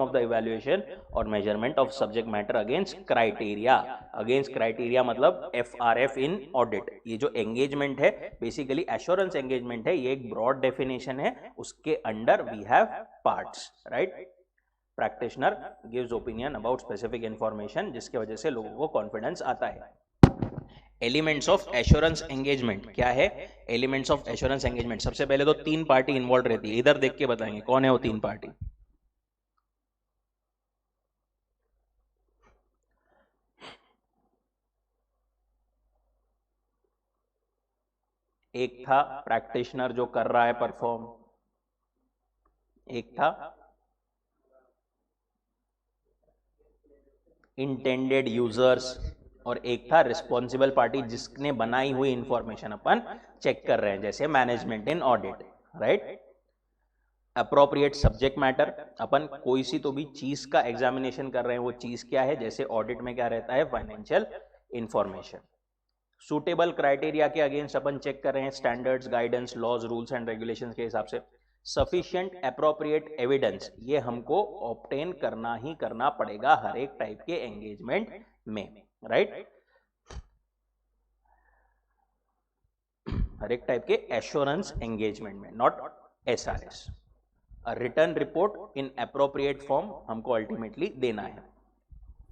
of the evaluation or measurement of subject matter against criteria मतलब FRF in audit। ये जो engagement है बेसिकली एश्योरेंस एंगेजमेंट है, ये एक ब्रॉड डेफिनेशन है, उसके under we have parts, right. Practitioner gives opinion about specific information जिसके वजह से लोगों को कॉन्फिडेंस आता है। एलिमेंट्स ऑफ एश्योरेंस एंगेजमेंट क्या है? एलिमेंट्स ऑफ एश्योरेंस एंगेजमेंट, सबसे पहले तो 3 पार्टी इन्वॉल्व रहती है, इधर देख के बताएंगे कौन है वो 3 पार्टी। एक था प्रैक्टिशनर जो कर रहा है परफॉर्म, एक था इंटेंडेड यूजर्स, और एक था रिस्पॉन्सिबल पार्टी जिसने बनाई हुई इंफॉर्मेशन अपन चेक कर रहे हैं, जैसे management in audit, right. Appropriate subject matter, अपन कोई सी तो भी चीज का एग्जामिनेशन कर रहे हैं, वो चीज क्या है, जैसे ऑडिट में क्या रहता है, फाइनेंशियल इंफॉर्मेशन। सूटेबल क्राइटेरिया के अगेंस्ट अपन चेक कर रहे हैं, standards, guidance, laws, rules and regulations के हिसाब से। सफिशिएंट अप्रोप्रिएट एविडेंस, ये हमको ऑब्टेन करना ही करना पड़ेगा हर एक टाइप के एंगेजमेंट में, राइट? हर एक टाइप के एश्योरेंस एंगेजमेंट में, not SRS. Return report in appropriate form हमको अल्टीमेटली देना है।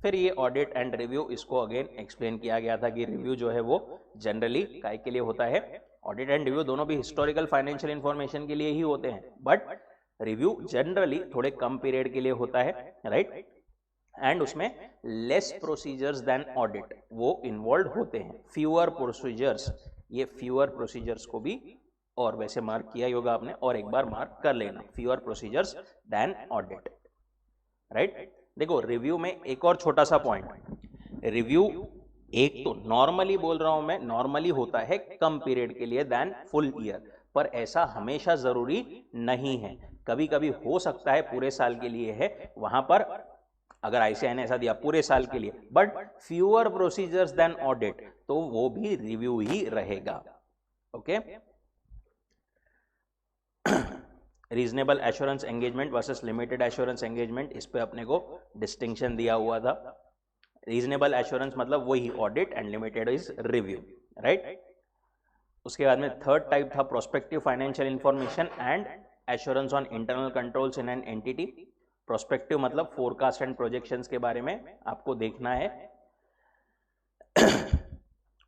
फिर ये ऑडिट एंड रिव्यू, इसको अगेन एक्सप्लेन किया गया था कि रिव्यू जो है वो जनरली काय के लिए होता है, ऑडिट एंड रिव्यू दोनों भी हिस्टोरिकल फाइनेंशियल इंफॉर्मेशन के लिए ही होते हैं, बट रिव्यू जनरली थोड़े कम पीरियड के लिए होता है, राइट? एंड उसमें लेस प्रोसीजर्स देन ऑडिट वो इन्वॉल्व होते हैं, फ्यूअर प्रोसीजर्स, ये फ्यूअर प्रोसीजर्स को भी और वैसे मार्क किया होगा आपने, और एक बार मार्क कर लेना, fewer procedures than audit, right? देखो रिव्यू में एक और छोटा सा पॉइंट, रिव्यू एक तो नॉर्मली बोल रहा हूं मैं, नॉर्मली होता है कम पीरियड के लिए देन फुल ईयर, पर ऐसा हमेशा जरूरी नहीं है, कभी कभी हो सकता है पूरे साल के लिए है, वहां पर अगर आईसीआई ने ऐसा दिया पूरे साल के लिए, but fewer procedures than audit, तो वो भी रिव्यू ही रहेगा, okay? Reasonable assurance engagement versus limited assurance engagement, इस पे अपने को डिस्टिंक्शन दिया हुआ था। रीजनेबल एश्योरेंस मतलब वही audit and limited is review, right? उसके बाद में थर्ड टाइप था prospective financial information and assurance on internal controls in an entity. Prospective मतलब फोरकास्ट एंड प्रोजेक्शंस के बारे में आपको देखना है,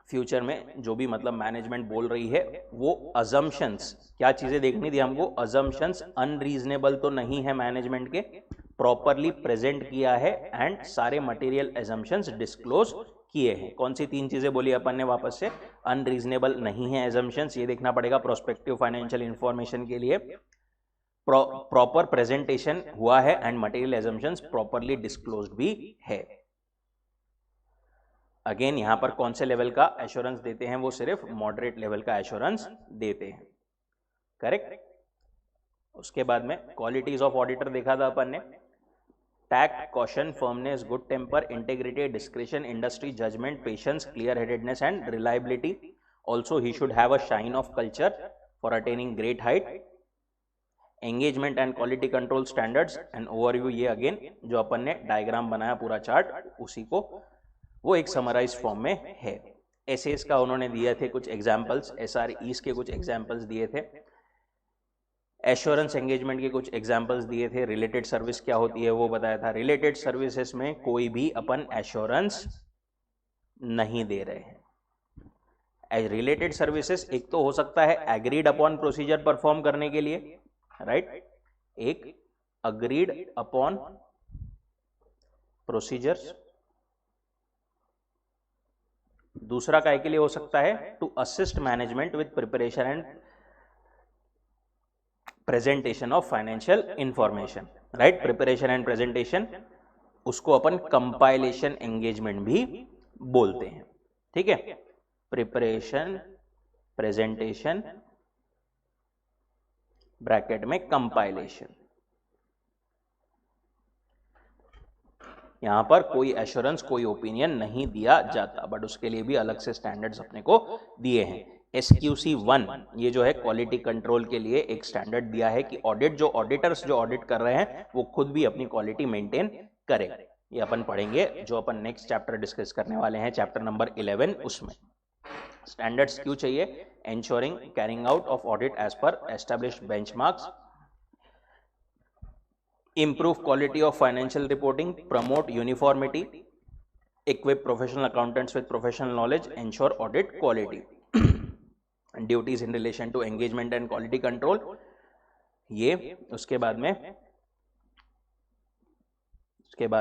फ्यूचर में जो भी मतलब मैनेजमेंट बोल रही है वो अजम्पशंस, क्या चीजें देखनी थी हमको, अजम्पशंस अनरीजनेबल तो नहीं है मैनेजमेंट के, प्रॉपरली प्रेजेंट किया है एंड सारे मटेरियल अजम्पशंस डिस्क्लोज किए हैं। कौन सी तीन चीजें बोली अपन ने वापस से, अनरीजनेबल नहीं है अजम्पशंस, ये देखना पड़ेगा प्रोस्पेक्टिव फाइनेंशियल इंफॉर्मेशन के लिए, प्रॉपर प्रेजेंटेशन हुआ है and material assumptions properly disclosed भी है। अगेन यहां पर कौन से लेवल का एश्योरेंस देते हैं, वो सिर्फ मॉडरेट लेवल का एश्योरेंस देते हैं, करेक्ट? उसके बाद में क्वालिटीज ऑफ ऑडिटर देखा था अपन ने, tact, caution, firmness, good temper, integrity, discretion, industry, judgement, patience, clear headedness and reliability. Also he should have a shine of culture for attaining great height, engagement and quality control standards and overview. ये अगेन जो अपन ने डायग्राम बनाया पूरा चार्ट, उसी को वो एक समराइज फॉर्म में है। एसएस का उन्होंने दिए थे कुछ एग्जाम्पल्स, एसआरईस के कुछ एग्जाम्पल्स दिए थे, एश्योरेंस एंगेजमेंट के कुछ एग्जाम्पल्स दिए थे, रिलेटेड सर्विस क्या होती है वो बताया था। रिलेटेड सर्विसेज में कोई भी अपन एश्योरेंस नहीं दे रहे हैं। रिलेटेड सर्विसेज एक तो हो सकता है एग्रीड अपॉन प्रोसीजर परफॉर्म करने के लिए, राइट? एक अग्रीड अपॉन प्रोसीजर्स, दूसरा काय के लिए हो सकता है to assist management with preparation and presentation of financial information, right? Preparation and presentation, उसको अपन कंपाइलेशन एंगेजमेंट भी बोलते हैं, ठीक है? प्रिपरेशन, प्रेजेंटेशन, ब्रैकेट में कंपाइलेशन। यहां पर कोई एश्योरेंस, कोई ओपिनियन नहीं दिया जाता, बट उसके लिए भी अलग से स्टैंडर्ड्स अपने को दिए हैं। SQC1 ये जो है क्वालिटी कंट्रोल के लिए एक स्टैंडर्ड दिया है कि ऑडिट, जो ऑडिटर्स जो ऑडिट कर रहे हैं वो खुद भी अपनी क्वालिटी मेंटेन करें। ये अपन पढ़ेंगे जो अपन नेक्स्ट चैप्टर डिस्कस करने वाले हैं, चैप्टर नंबर 11, उसमें स्टैंडर्ड्स क्यों चाहिए, ensuring carrying out of audit as per established benchmarks, improve quality of financial reporting, promote uniformity, equip professional accountants with professional knowledge, ensure audit quality, duties in relation to engagement and quality control। ये उसके बाद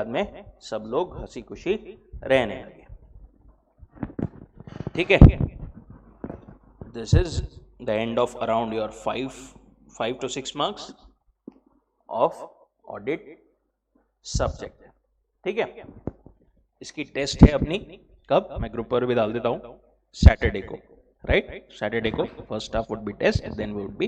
में सब लोग हंसी खुशी रहने लगे, ठीक है? This is the end of around your 5 to 6 marks of audit subject, ठीक है? इसकी टेस्ट है अपनी कब, मैं ग्रुप पर भी डाल देता हूं, सैटरडे को, राइट, सैटरडे को first half would be test, then we would be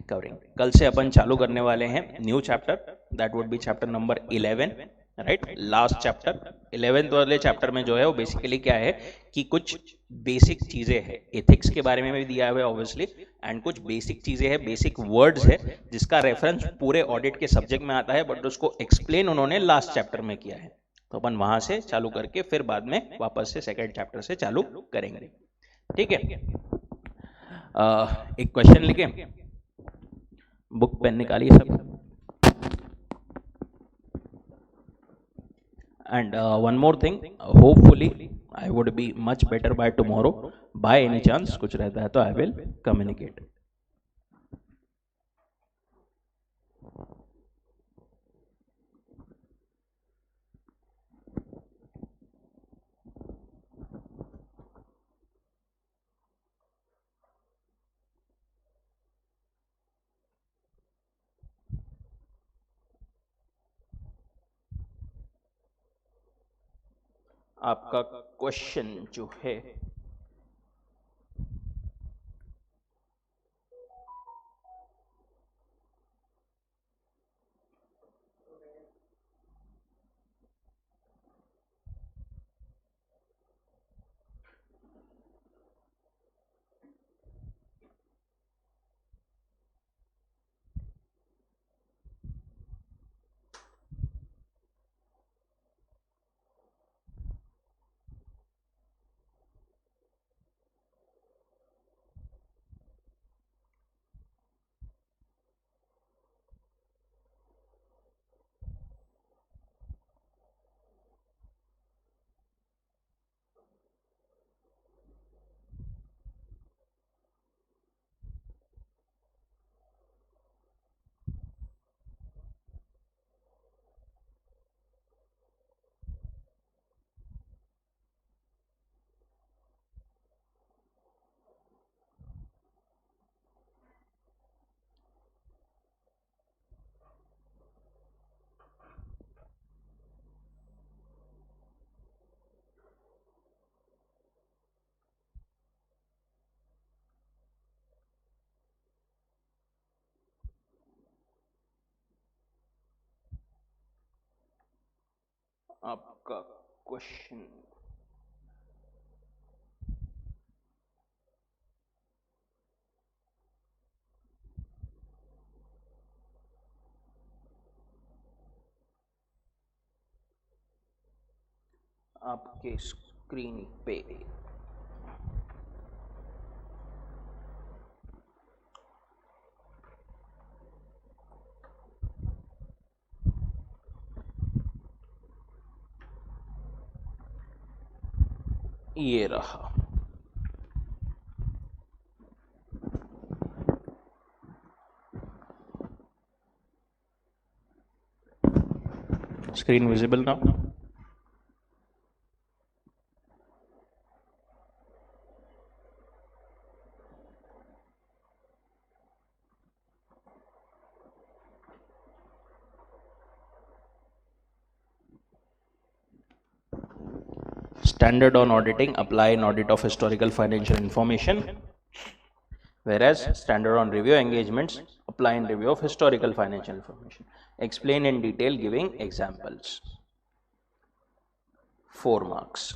covering. कल से अपन चालू करने वाले हैं new chapter, that would be chapter number 11, right, last chapter. 11th वाले चैप्टर में जो है वो बेसिकली क्या है कि कुछ बेसिक चीजें हैं, एथिक्स के बारे में भी दिया हुआ है ऑब्वियसली, एंड कुछ बेसिक चीजें हैं, बेसिक वर्ड्स है जिसका रेफरेंस पूरे ऑडिट के सब्जेक्ट में आता है, बट उसको एक्सप्लेन उन्होंने लास्ट चैप्टर में किया है। तो अपन वहां से चालू करके फिर बाद में वापस से सेकेंड चैप्टर से चालू करेंगे, ठीक है। एक क्वेश्चन लिखे, बुक पेन निकालिए सब, and one more thing, hopefully I would be much better by tomorrow, by any chance कुछ रहता है तो आई विल कम्युनिकेट। आपका क्वेश्चन जो है आपका क्वेश्चन आपके स्क्रीन पे ये रहा। Screen visible now? Standard on auditing apply in audit of historical financial information, whereas standard on review engagements apply in review of historical financial information. Explain in detail giving examples. 4 marks.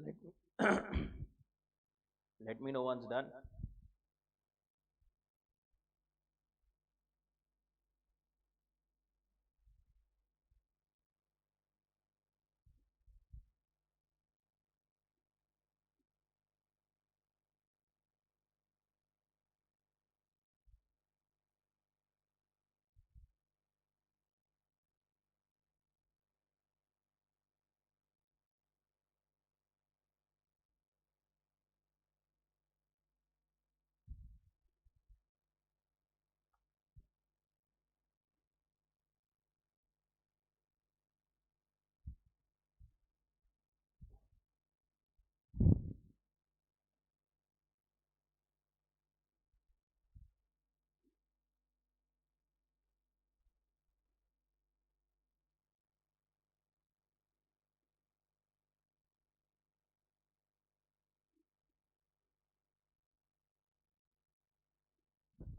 Let me know once done.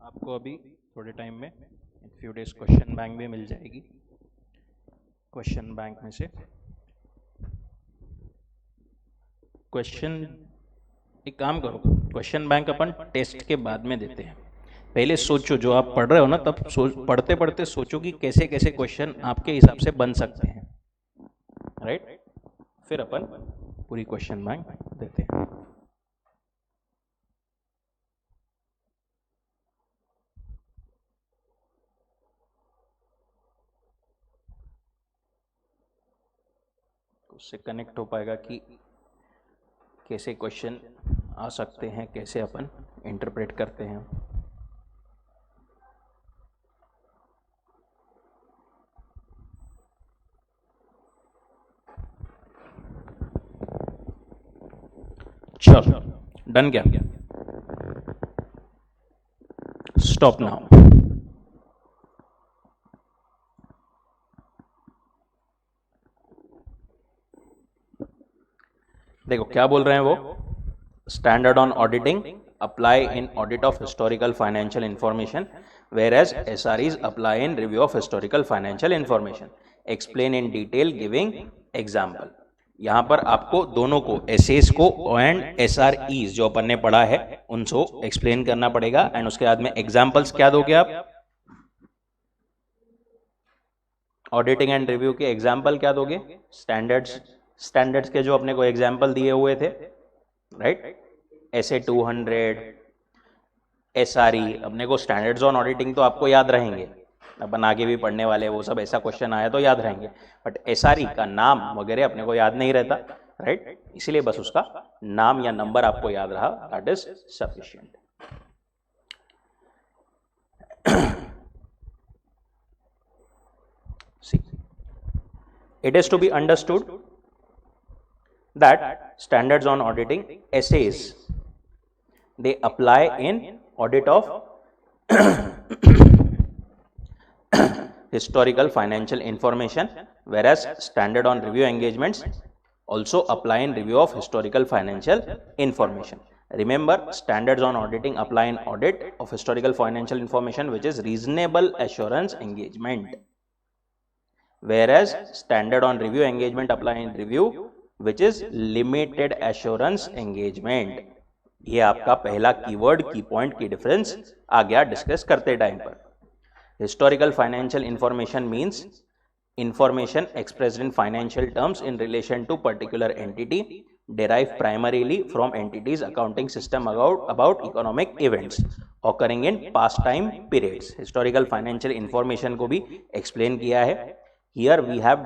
आपको अभी थोड़े टाइम में in few days question bank भी मिल जाएगी। क्वेश्चन बैंक में से क्वेश्चन, एक काम करो, क्वेश्चन बैंक अपन टेस्ट के बाद में देते हैं। पहले सोचो, जो आप पढ़ रहे हो ना, तब पढ़ते पढ़ते सोचो कि कैसे कैसे क्वेश्चन आपके हिसाब से बन सकते हैं, राइट? फिर अपन पूरी क्वेश्चन बैंक देते हैं। उससे कनेक्ट हो पाएगा कि कैसे क्वेश्चन आ सकते हैं, कैसे अपन इंटरप्रेट करते हैं। चलो, डन क्या? Stop now. देखो क्या बोल रहे हैं वो, standard on auditing apply in audit of historical financial information, whereas SREs apply in review of historical financial information. Explain in detail giving example. यहाँ पर आपको दोनों को, एसएस को एंड एसआरईज जो अपन ने पढ़ा है उनको एक्सप्लेन करना पड़ेगा, एंड उसके बाद में एग्जाम्पल्स क्या दोगे आप? ऑडिटिंग एंड रिव्यू के एग्जाम्पल क्या दोगे? स्टैंडर्ड्स के जो अपने को एग्जाम्पल दिए हुए थे, राइट? SA 200, SRE, अपने को स्टैंडर्ड्स ऑन ऑडिटिंग तो आपको याद रहेंगे, अपन आगे भी पढ़ने वाले, वो सब ऐसा क्वेश्चन आया तो याद रहेंगे, बट SRE का नाम वगैरह अपने को याद नहीं रहता, राइट? इसलिए बस उसका नाम या नंबर आपको याद रहा, that is sufficient. See, it is to be understood that standards on auditing, SAs, they apply in audit of historical financial information, whereas standard on review engagements also apply in review of historical financial information. Remember, standards on auditing apply in audit of historical financial information, which is reasonable assurance engagement, whereas standard on review engagement apply in review, which is limited assurance engagement. ये आपका पहला कीवर्ड, की पॉइंट, की डिफरेंस आ गया डिस्कस करते टाइम पर। Historical financial information means information expressed in financial terms in relation to particular entity, derived primarily from entities accounting system about economic events occurring in past time periods. Historical financial information को भी explain किया है। Here we have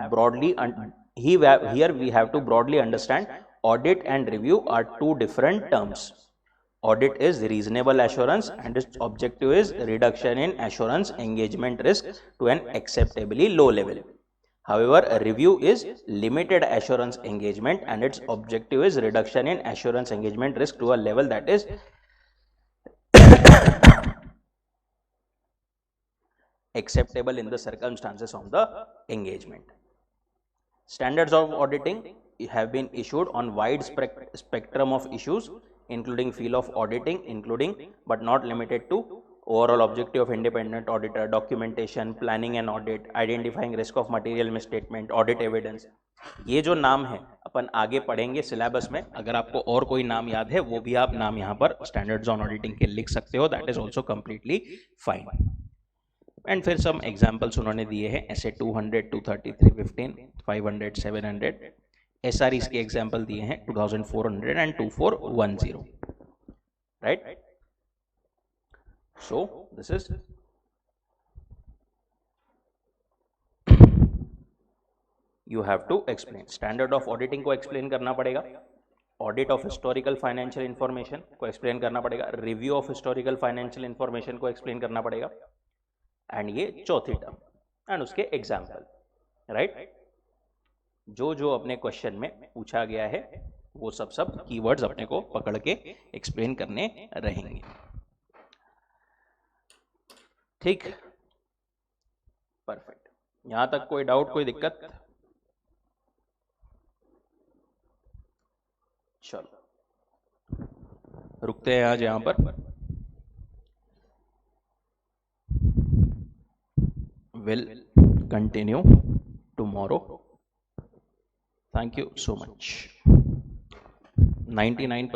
to broadly understand audit and review are two different terms. Audit is reasonable assurance and its objective is reduction in assurance engagement risk to an acceptably low level. However, review is limited assurance engagement and its objective is reduction in assurance engagement risk to a level that is acceptable in the circumstances of the engagement. Standards of auditing have been issued on wide spectrum of issues, including field of auditing, including but not limited to overall objective of independent auditor, documentation, planning and audit, identifying risk of material misstatement, audit evidence. ये जो नाम है अपन आगे पढ़ेंगे सिलेबस में, अगर आपको और कोई नाम याद है वो भी आप नाम यहाँ पर स्टैंडर्ड्स ऑन ऑडिटिंग के लिख सकते हो, that is also completely fine. And फिर सम एग्जाम्पल्स उन्होंने दिए हैं, ऐसे 200, 230, 315, 500, 700, SREs के एग्जाम्पल दिए हैं 2400 and 2410, right. So this is you have to explain, standard of auditing को एक्सप्लेन करना पड़ेगा, audit of historical financial information को एक्सप्लेन करना पड़ेगा, review of historical financial information को एक्सप्लेन करना पड़ेगा, एंड ये चौथी टर्म एंड उसके एग्जाम्पल, राइट। जो जो अपने क्वेश्चन में पूछा गया है वो सब कीवर्ड्स अपने को पकड़ के एक्सप्लेन करने रहेंगे, ठीक, परफेक्ट। यहां तक कोई डाउट, कोई दिक्कत? चलो रुकते हैं आज यहाँ पर, will continue tomorrow. Thank you so much. 99%